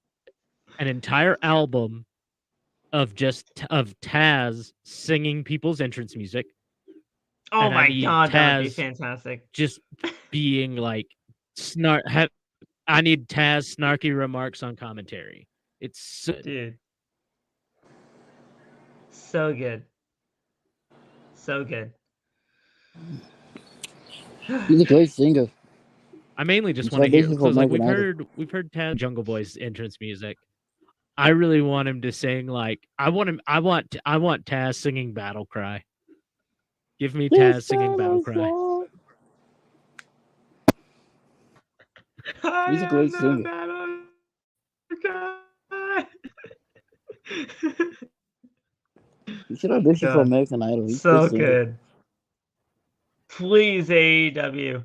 An entire album of Taz singing people's entrance music. Oh my god, that would be fantastic. Just being like I need Taz snarky remarks on commentary. It's dude. So good. So good. He's a great singer. I mainly just want to hear, because we've heard Taz Jungle Boy's entrance music. I really want him to sing I want Taz singing Battle Cry. Give me Taz singing Battle Cry. He's a great singer. You should audition for American Idol. He's so good. Please, AEW.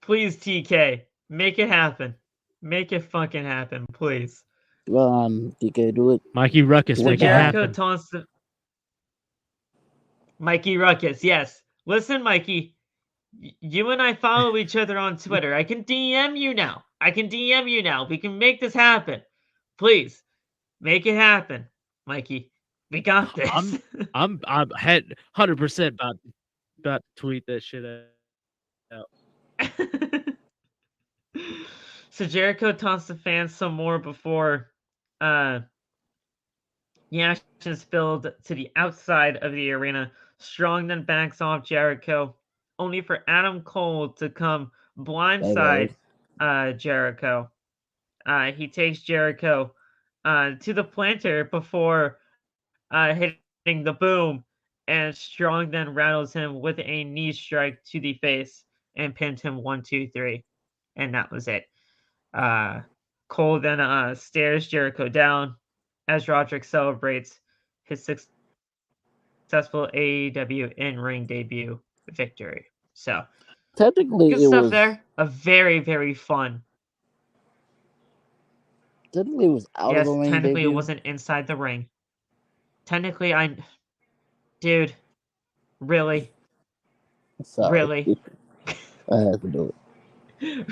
Please, TK. Make it happen. Make it fucking happen, please. Well, TK, do it. Mikey Ruckus, make it happen. Mikey Ruckus, yes. Listen, Mikey. You and I follow each other on Twitter. I can DM you now. We can make this happen. Please, make it happen, Mikey. We got this. I'm 100% about to tweet that shit out. So Jericho taunts the fans some more before the action spilled to the outside of the arena. Strong then backs off Jericho, only for Adam Cole to come blindside Jericho. He takes Jericho to the planter before hitting the boom, and Strong then rattles him with a knee strike to the face. and pinned him 1, 2, 3, and that was it. Cole then stares Jericho down as Roderick celebrates his successful AEW in-ring debut victory. So Technically, good it stuff was there. A very, very fun. technically it was out of the Yes, ring technically it debut. wasn't inside the ring. Technically, dude, really, Sorry, really, I had to do it.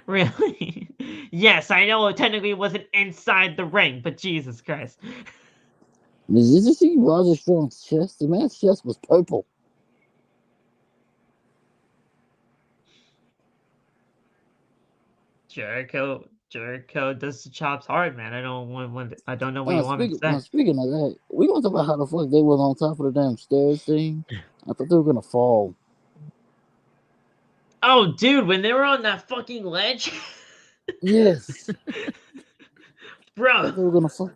really. Yes, I know. Technically, it wasn't inside the ring, but Jesus Christ. Did you see Roger Strong's chest? The man's chest was purple. Jericho does the chops hard, man. I don't know what you want me to say. Speaking of that, we gonna talk about how the fuck they was on top of the damn stairs thing. I thought they were gonna fall. Oh, dude, when they were on that fucking ledge. Yes, I Bro. thought they were gonna fuck.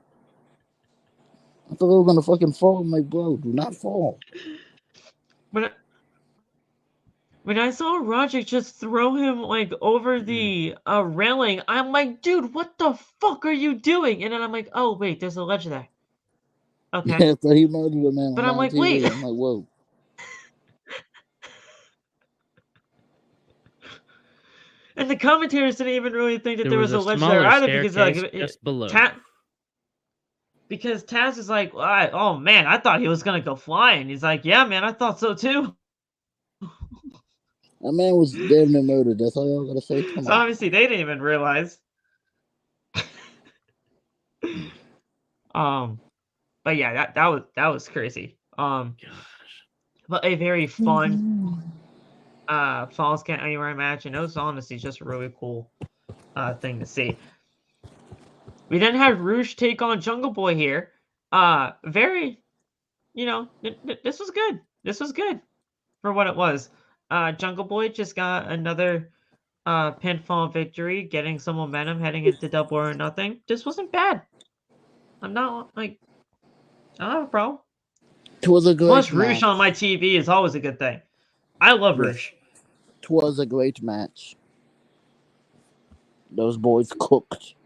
I thought they were gonna fucking fall. I'm like, bro, do not fall. When I saw Roger just throw him like over the railing, I'm like, dude, what the fuck are you doing? And then I'm like, oh wait, there's a ledge there. Okay. Yeah, so he murdered a man But on I'm live like, wait. TV. I'm like, whoa. And the commentators didn't even really think that There there was was a a ledge there smaller either because like staircase just below. because Taz is like, oh man, I thought he was gonna go flying. He's like, yeah, man, I thought so too. That man was damn near murdered. That's all y'all gotta say. Come So on. obviously they didn't even realize. But yeah, that was crazy. But a very fun Falls Count Anywhere match, and it was honestly just a really cool thing to see. We then had Roosh take on Jungle Boy here. Very, this was good. This was good for what it was. Jungle Boy just got another pinfall victory, getting some momentum heading into Double or Nothing. This wasn't bad. I'm not like, I don't have a problem. Twas a great Plus, match. Roosh on my TV is always a good thing. I love Roosh. Twas a great match. Those boys cooked.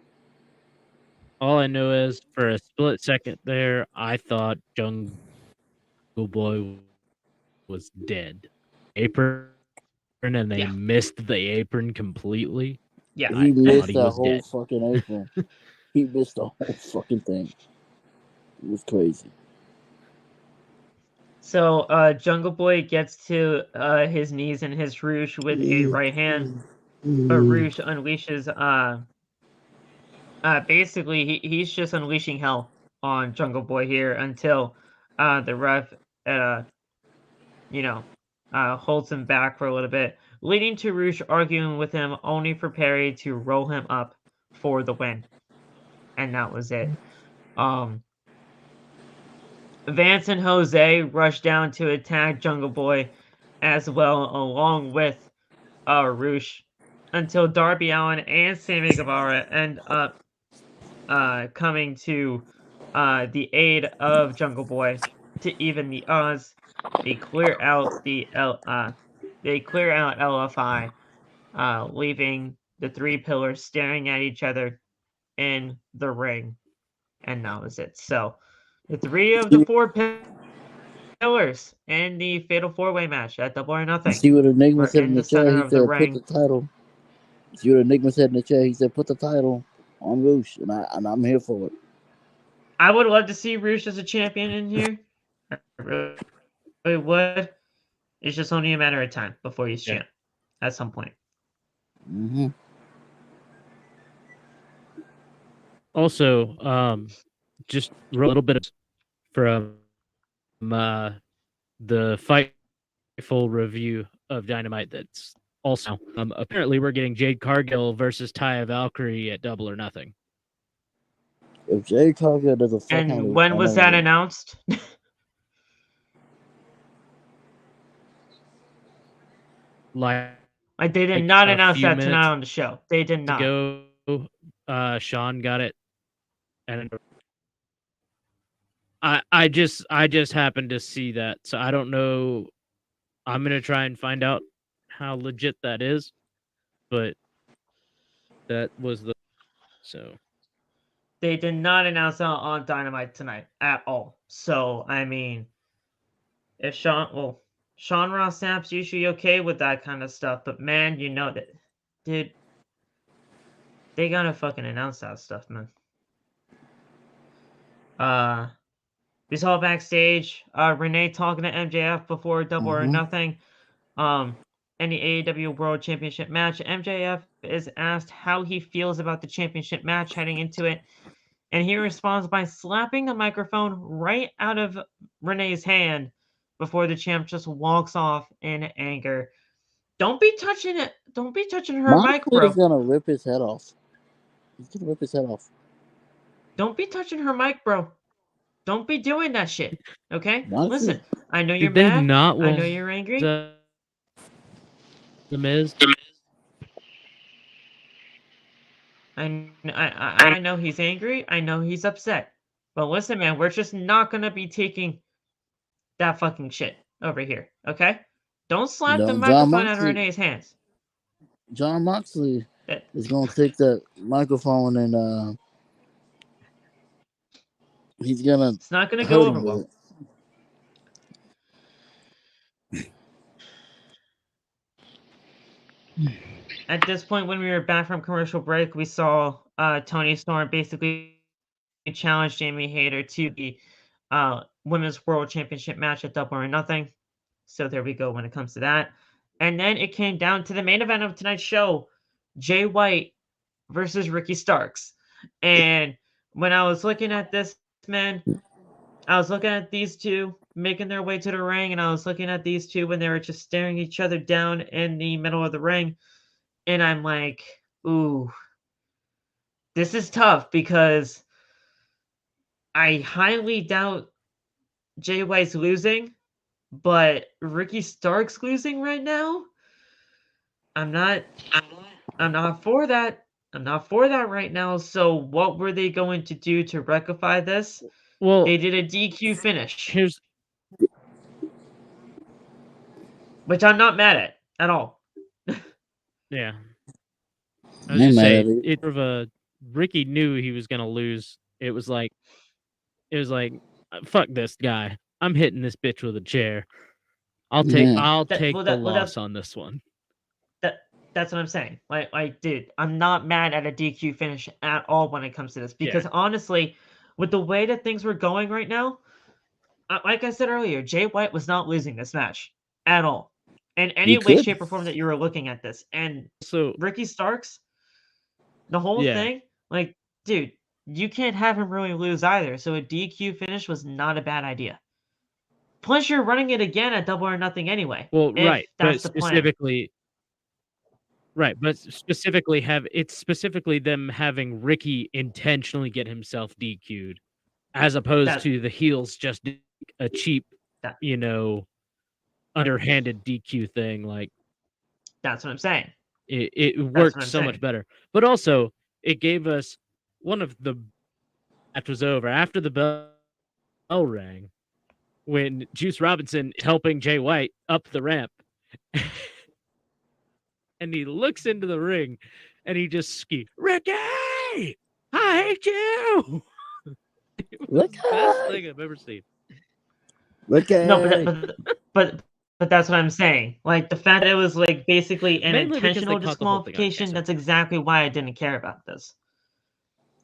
All I know is for a split second there, I thought Jungle Boy was dead. Apron, and they missed the apron completely. Yeah. He missed he that was whole dead. fucking apron. He missed the whole fucking thing. It was crazy. So Jungle Boy gets to his knees and his Roosh with a right hand. But Roosh unleashes basically he's just unleashing hell on Jungle Boy here until the ref holds him back for a little bit, leading to Roosh arguing with him only for Perry to roll him up for the win. And that was it. Vance and Jose rush down to attack Jungle Boy as well, along with Roosh, until Darby Allin and Sammy Guevara end up coming to the aid of Jungle Boy to even the odds. They clear out LFI, leaving the three pillars staring at each other in the ring, and that was it. So, the three of the four pillars in the Fatal 4-Way match at Double or Nothing. See what Enigma We're said in in the the chair? center He of the said, "Put ring. the title." See what Enigma said in the chair? He said, "Put the title on Roosh," and I'm here for it. I would love to see Roosh as a champion in here. I really would. It's just only a matter of time before he's champ at some point. Mm-hmm. Also, just a little bit from the Fightful review of Dynamite. That's also apparently we're getting Jade Cargill versus Taya Valkyrie at Double or Nothing. If Jay Cargill does a fuck And when was that announced? Like they did not announce that minutes tonight on the show. They did not. Ago, Sean got it, and I just happened to see that, so I don't know. I'm gonna try and find out how legit that is, but that was the so. They did not announce that on Dynamite tonight at all. So I mean, if Sean Ross Sapp's usually okay with that kind of stuff, but man, you know that, dude, they gotta fucking announce that stuff, man. We saw backstage Renee talking to MJF before Double or Nothing. In the AEW World Championship match, MJF is asked how he feels about the championship match heading into it, and he responds by slapping the microphone right out of Renee's hand before the champ just walks off in anger. Don't be touching it. Don't be touching her mic, Moxley bro. is gonna rip his head off. He's gonna rip his head off. Don't be touching her mic, bro. Don't be doing that shit. Okay? Moxley, Listen, I know you're Did they mad. not I know want you're angry. the Miz? I know he's angry. I know he's upset. But listen, man, we're just not gonna be taking that fucking shit over here. Okay? Don't slap the no, microphone out of Renee's hands. John Moxley That, is gonna take that microphone and he's gonna it's not gonna hurt go him over with well. it. At this point, when we were back from commercial break, we saw Tony Storm basically challenge Jamie Hayter to the Women's World Championship match at Double or Nothing. So there we go when it comes to that. And then it came down to the main event of tonight's show, Jay White versus Ricky Starks. And when I was looking at this, man, I was looking at these two making their way to the ring, and I was looking at these two when they were just staring each other down in the middle of the ring. And I'm like, ooh, this is tough because I highly doubt Jay White's losing, but Ricky Stark's losing right now. I'm not for that. I'm not for that right now. So what were they going to do to rectify this? Well, They did a DQ finish, here's which I'm not mad at all. yeah. I I'm was just mad saying, at it. it sort of Ricky knew he was gonna lose. It was like, fuck this guy. I'm hitting this bitch with a chair. I'll take the loss on this one. That's what I'm saying. Like, dude, I'm not mad at a DQ finish at all when it comes to this because honestly, with the way that things were going right now, like I said earlier, Jay White was not losing this match at all in any way, shape, or form that you were looking at this. And So Ricky Starks, the whole thing, like, dude, you can't have him really lose either. So a DQ finish was not a bad idea. Plus, you're running it again at Double or Nothing anyway. Well, right, That's the plan. But specifically them having Ricky intentionally get himself DQ'd, as opposed to the heels just doing a cheap, underhanded DQ thing. Like, that's what I'm saying. It worked so much better. But also, it gave us one of the match was over after the bell rang when Juice Robinson is helping Jay White up the ramp. And he looks into the ring and he just skis, Ricky, I hate you. It was the best thing I've ever seen. Ricky. No, but that's what I'm saying. Like the fact that it was like basically an intentional disqualification. That's exactly why I didn't care about this.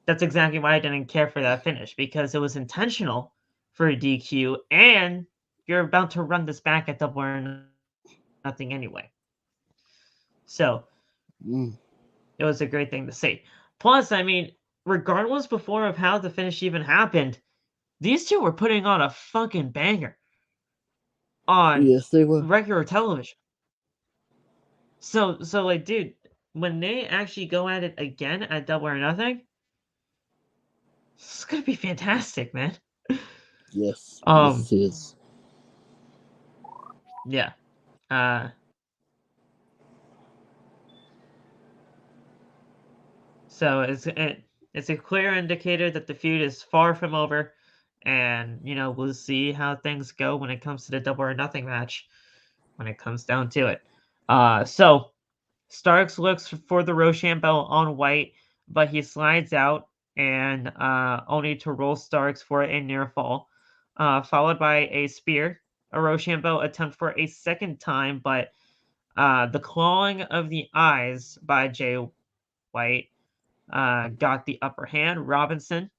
That's exactly why I didn't care for that finish because it was intentional for a DQ, and you're about to run this back at Double or Nothing anyway. So it was a great thing to see. Plus, I mean, regardless before of how the finish even happened, these two were putting on a fucking banger on they were. regular television. So like, dude, when they actually go at it again at Double or Nothing, it's gonna be fantastic, man. Yes. Yes, it is. Yeah. So it's a clear indicator that the feud is far from over, and we'll see how things go when it comes to the Double or Nothing match when it comes down to it. So Starks looks for the Rochambeau on White, but he slides out and only to roll Starks for a near fall, followed by a spear. A Rochambeau attempt for a second time, but the clawing of the eyes by Jay White got the upper hand. Robinson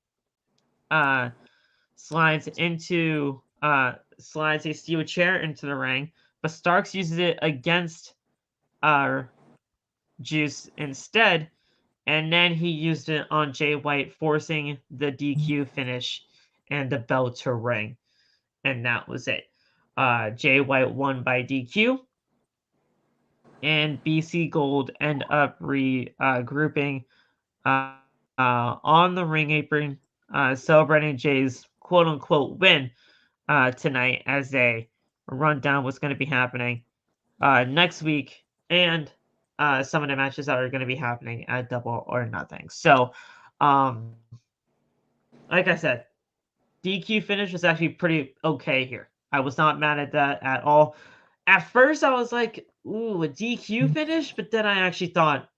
uh, slides a steel chair into the ring, but Starks uses it against uh, Juice instead, and then he used it on Jay White, forcing the DQ finish and the bell to ring, and that was it. Jay White won by DQ, and BC Gold end up regrouping on the ring apron, celebrating Jay's quote unquote win tonight as they run down what's going to be happening next week and some of the matches that are going to be happening at Double or Nothing. So, um, like I said, DQ finish was actually pretty okay here. I was not mad at that at all. At first, I was like, ooh, a DQ finish, but then I actually thought,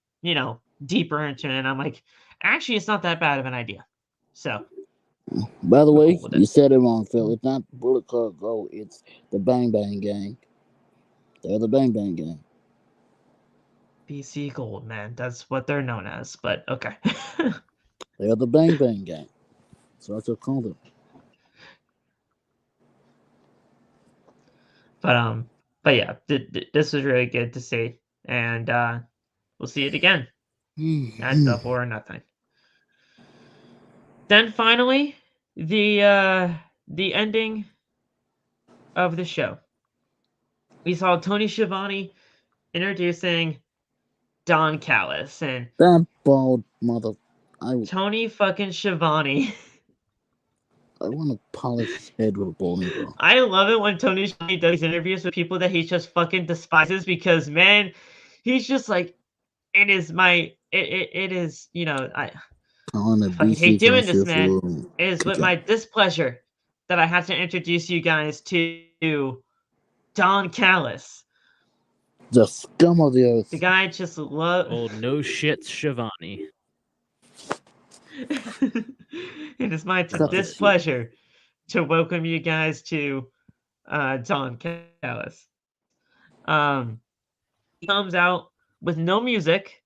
deeper into it, and I'm like, actually, it's not that bad of an idea. So, By the I'm way, cool with you it. said it wrong, Phil. It's not Bullet Club Gold. It's the Bang Bang Gang. They're the Bang Bang Gang. BC Gold, man. That's what they're known as, but okay. They're the Bang Bang Gang. So that's what I call them. but um, but yeah, this was really good to see, and we'll see it again at Double or Nothing. Then finally, the ending of the show. We saw Tony Schiavone introducing Don Callis, and That bald mother. I Tony fucking Schiavone. I want to polish his head with a bowling ball. I love it when Tony Schiavone does these interviews with people that he just fucking despises because man, he's just like it is my it is Calling the I fucking BC hate doing this, Championship man. for It is with okay. my displeasure that I have to introduce you guys to Don Callis. The scum of the The earth. guy just love. Oh, no shit, Shivani. It is my Cut the shit. displeasure to welcome you guys to Don Callis. He comes out with no music,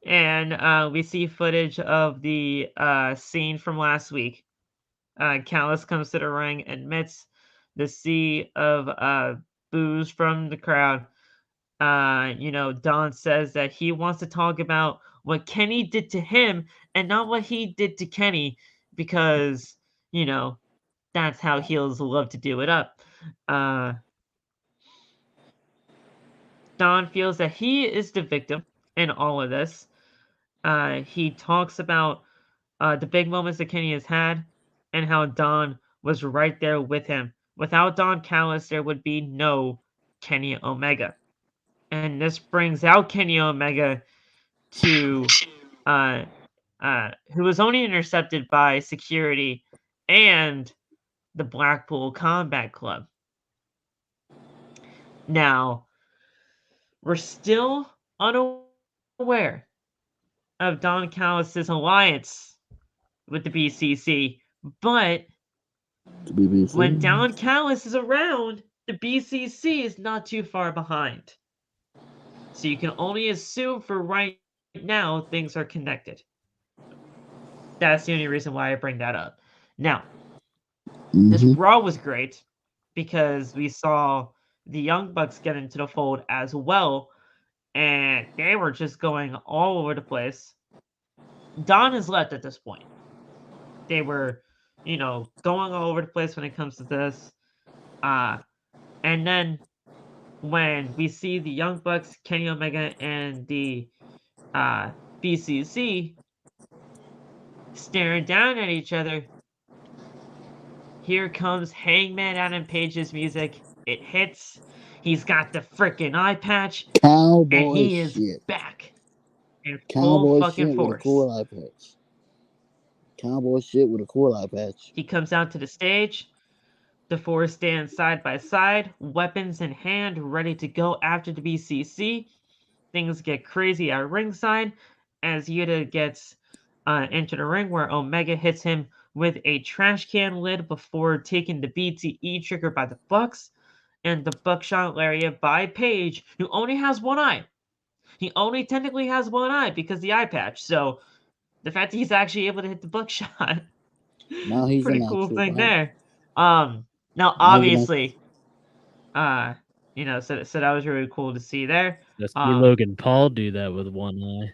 and we see footage of the scene from last week. Callis comes to the ring, admits the sea of boos from the crowd. Don says that he wants to talk about what Kenny did to him and not what he did to Kenny because, that's how heels love to do it up. Uh, Don feels that he is the victim in all of this. He talks about the big moments that Kenny has had and how Don was right there with him. Without Don Callis, there would be no Kenny Omega. And this brings out Kenny Omega to uh, who was only intercepted by security and the Blackpool Combat Club. Now, we're still unaware of Don Callis' alliance with the BCC, but The when BBC. Don Callis is around, the BCC is not too far behind. So you can only assume for right now things are connected. That's the only reason why I bring that up. Now, this Mm-hmm. Raw was great because we saw the Young Bucks get into the fold as well, and they were just going all over the place. Don has left at this point. They were, going all over the place when it comes to this. And then when we see the Young Bucks, Kenny Omega, and the BCC staring down at each other, here comes Hangman Adam Page's music. It hits. He's got the freaking eye patch, and Cowboy he is shit. back in full Cowboy fucking shit with a force. cool eye patch. Cowboy shit with a cool eye patch. He comes out to the stage. The four stand side by side, weapons in hand, ready to go after the BCC. Things get crazy at ringside as Yuta gets into the ring where Omega hits him with a trash can lid before taking the BTE trigger by the Bucks and the buckshot lariat by Page, who only has one eye. He only technically has one eye because the eye patch. So the fact that he's actually able to hit the buckshot, Now he's pretty an cool actual thing fighter. there. Now Now he's an obviously, so that was really cool to see there. Let's see Logan Paul do that with one eye.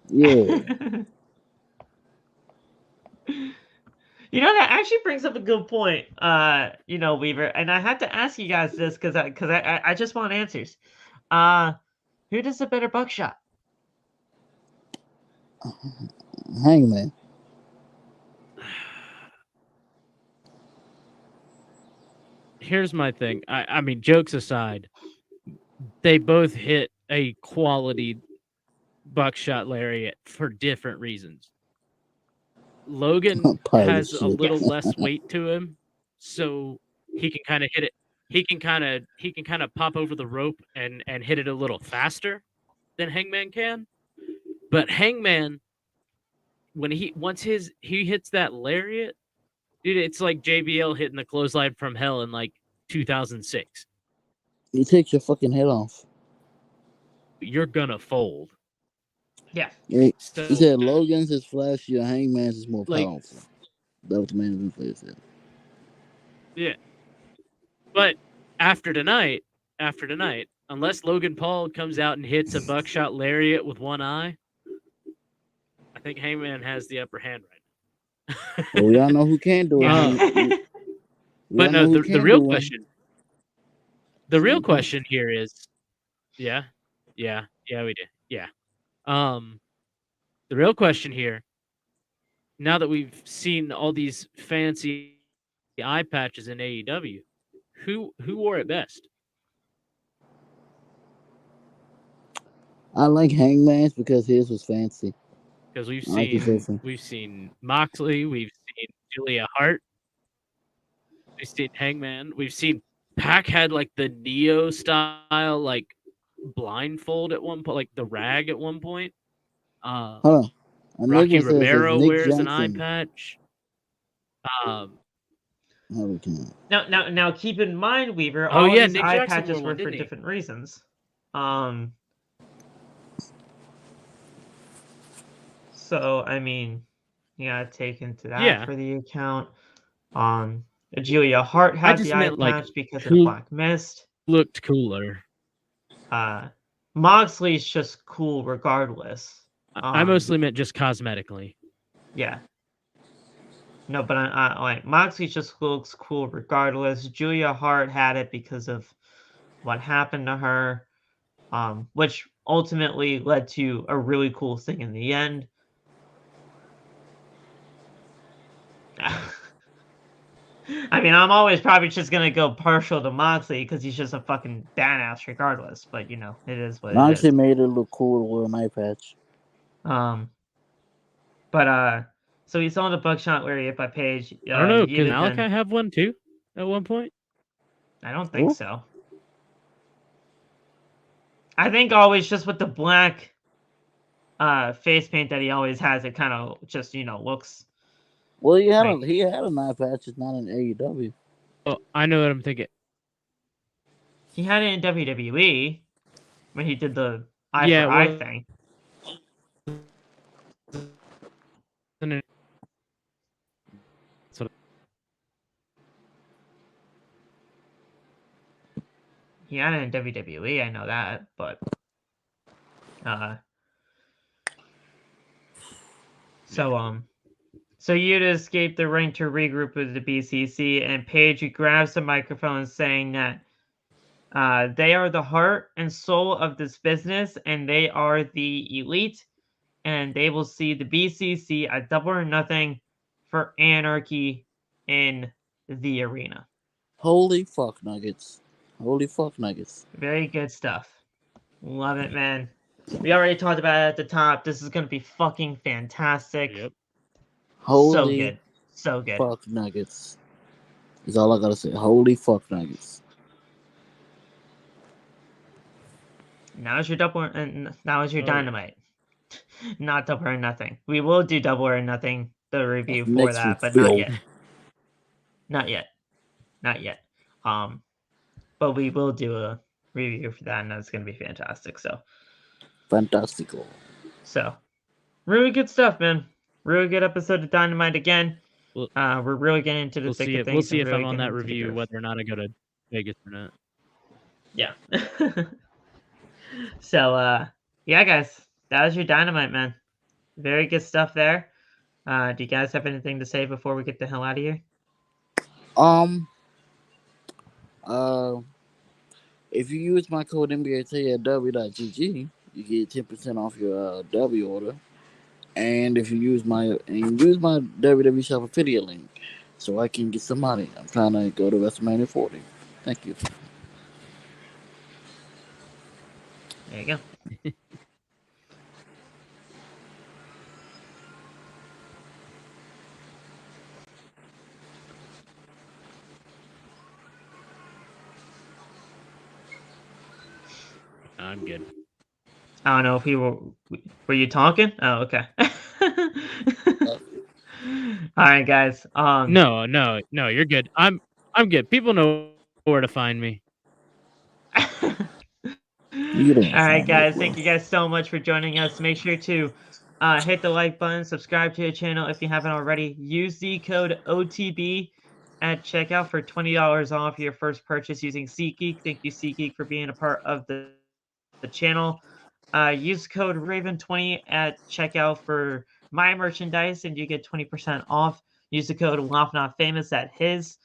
Yeah. That actually brings up a good point, Weaver. And I had to ask you guys this because I just want answers. Who does a better buckshot? Hangman. Here's my thing. I mean, jokes aside, they both hit a quality buckshot lariat for different reasons. Logan Pirate has a shit. little less weight to him, so he can kind of hit it. He can kind of pop over the rope and hit it a little faster than Hangman can. But Hangman, when he hits that lariat, dude, it's like JBL hitting the clothesline from hell in like 2006. He takes your fucking head off. You're gonna fold. Yeah. He So, said Logan's is flashier, Hangman's is more like, powerful. That's what the management player said. Yeah. But after tonight, unless Logan Paul comes out and hits a buckshot lariat with one eye, I think Hangman has the upper hand right now. Well, we all know who can do it. Yeah. But no, the real question. The real question here is, yeah, we did. Yeah. The real question here, now that we've seen all these fancy eye patches in AEW, who wore it best? I like Hangman's because his was fancy. Because we've seen Moxley, we've seen Julia Hart, we've seen Hangman, we've seen Pac had like the Neo style like blindfold at one point, like the rag at one point. Hold on. Rocky Romero wears an eye patch. Now keep in mind, Weaver, all these Nick eye patches were for different reasons. So I mean, you gotta take into that for the account. Julia Hart had the eye patch because of Black Mist. Looked cooler. Moxley's just cool regardless. I mostly meant just cosmetically. Yeah. No, but I like Moxley just looks cool regardless. Julia Hart had it because of what happened to her, which ultimately led to a really cool thing in the end. I mean, I'm always probably just gonna go partial to Moxley because he's just a fucking badass regardless. But it is what Moxley it is. made it look cool to wear an eye patch. So he saw the buckshot lariat by Page. I don't know. Can Malachi have one too at one point? I don't think so. I think always just with the black face paint that he always has, it kind of just looks. Well, he had an eye patch, it's not in AEW. Oh, I know what I'm thinking. He had it in WWE when he did the eye for eye thing. He had it in WWE, I know that, but so Yuta escaped the ring to regroup with the BCC, and Page grabs the microphone saying that they are the heart and soul of this business, and they are the elite, and they will see the BCC at Double or Nothing for anarchy in the arena. Holy fuck nuggets. Holy fuck nuggets. Very good stuff. Love it, man. We already talked about it at the top. This is going to be fucking fantastic. Yep. Holy so good. Fuck nuggets. That's all I gotta say. Holy fuck nuggets. Now is your double and now is your Oh, dynamite. Not double or nothing. We will do double or nothing the review That's for next week, that, but not Phil. yet. Not yet. Not yet. Um, but we will do a review for that, and that's gonna be fantastic. Fantastical. So really good stuff, man. Really good episode of Dynamite again. We'll, We're really getting into the we'll thick see of it. We'll things see and if really I'm on getting that into the review, groove. whether or not I go to Vegas or not. Yeah. So yeah, guys, that was your Dynamite, man. Very good stuff there. Do you guys have anything to say before we get the hell out of here? Um, uh, if you use my code MBAT at w.gg, you get 10% off your W order. And if you use my WWE Shop affiliate link, so I can get some money. I'm trying to go to WrestleMania 40. Thank you. There you go. I'm good. I don't know if were you talking? Oh, okay. All right, guys. No, you're good. I'm good. People know where to find me. All You don't right, find me, guys. bro. Thank you guys so much for joining us. Make sure to hit the like button, subscribe to the channel if you haven't already. Use the code OTB at checkout for $20 off your first purchase using SeatGeek. Thank you, SeatGeek, for being a part of the channel. Use code Raven20 at checkout for my merchandise, and you get 20% off. Use the code Laugh Not Famous at his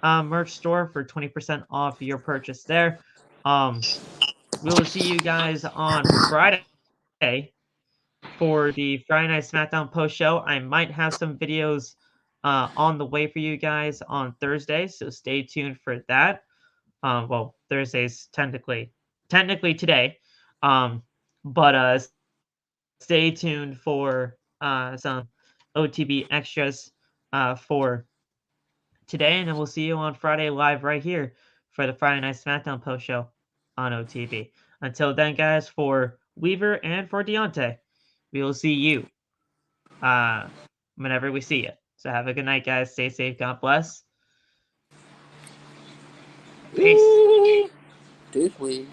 merch store for 20% off your purchase there. We will see you guys on Friday for the Friday Night SmackDown post show. I might have some videos on the way for you guys on Thursday, so stay tuned for that. Well, Thursday's technically today, but stay tuned for some OTB extras for today, and then we'll see you on Friday live right here for the Friday Night SmackDown post show on OTB. Until then, guys, for Weaver and for Deontay, we will see you whenever we see you. So have a good night, guys. Stay safe. God bless. Peace. This way.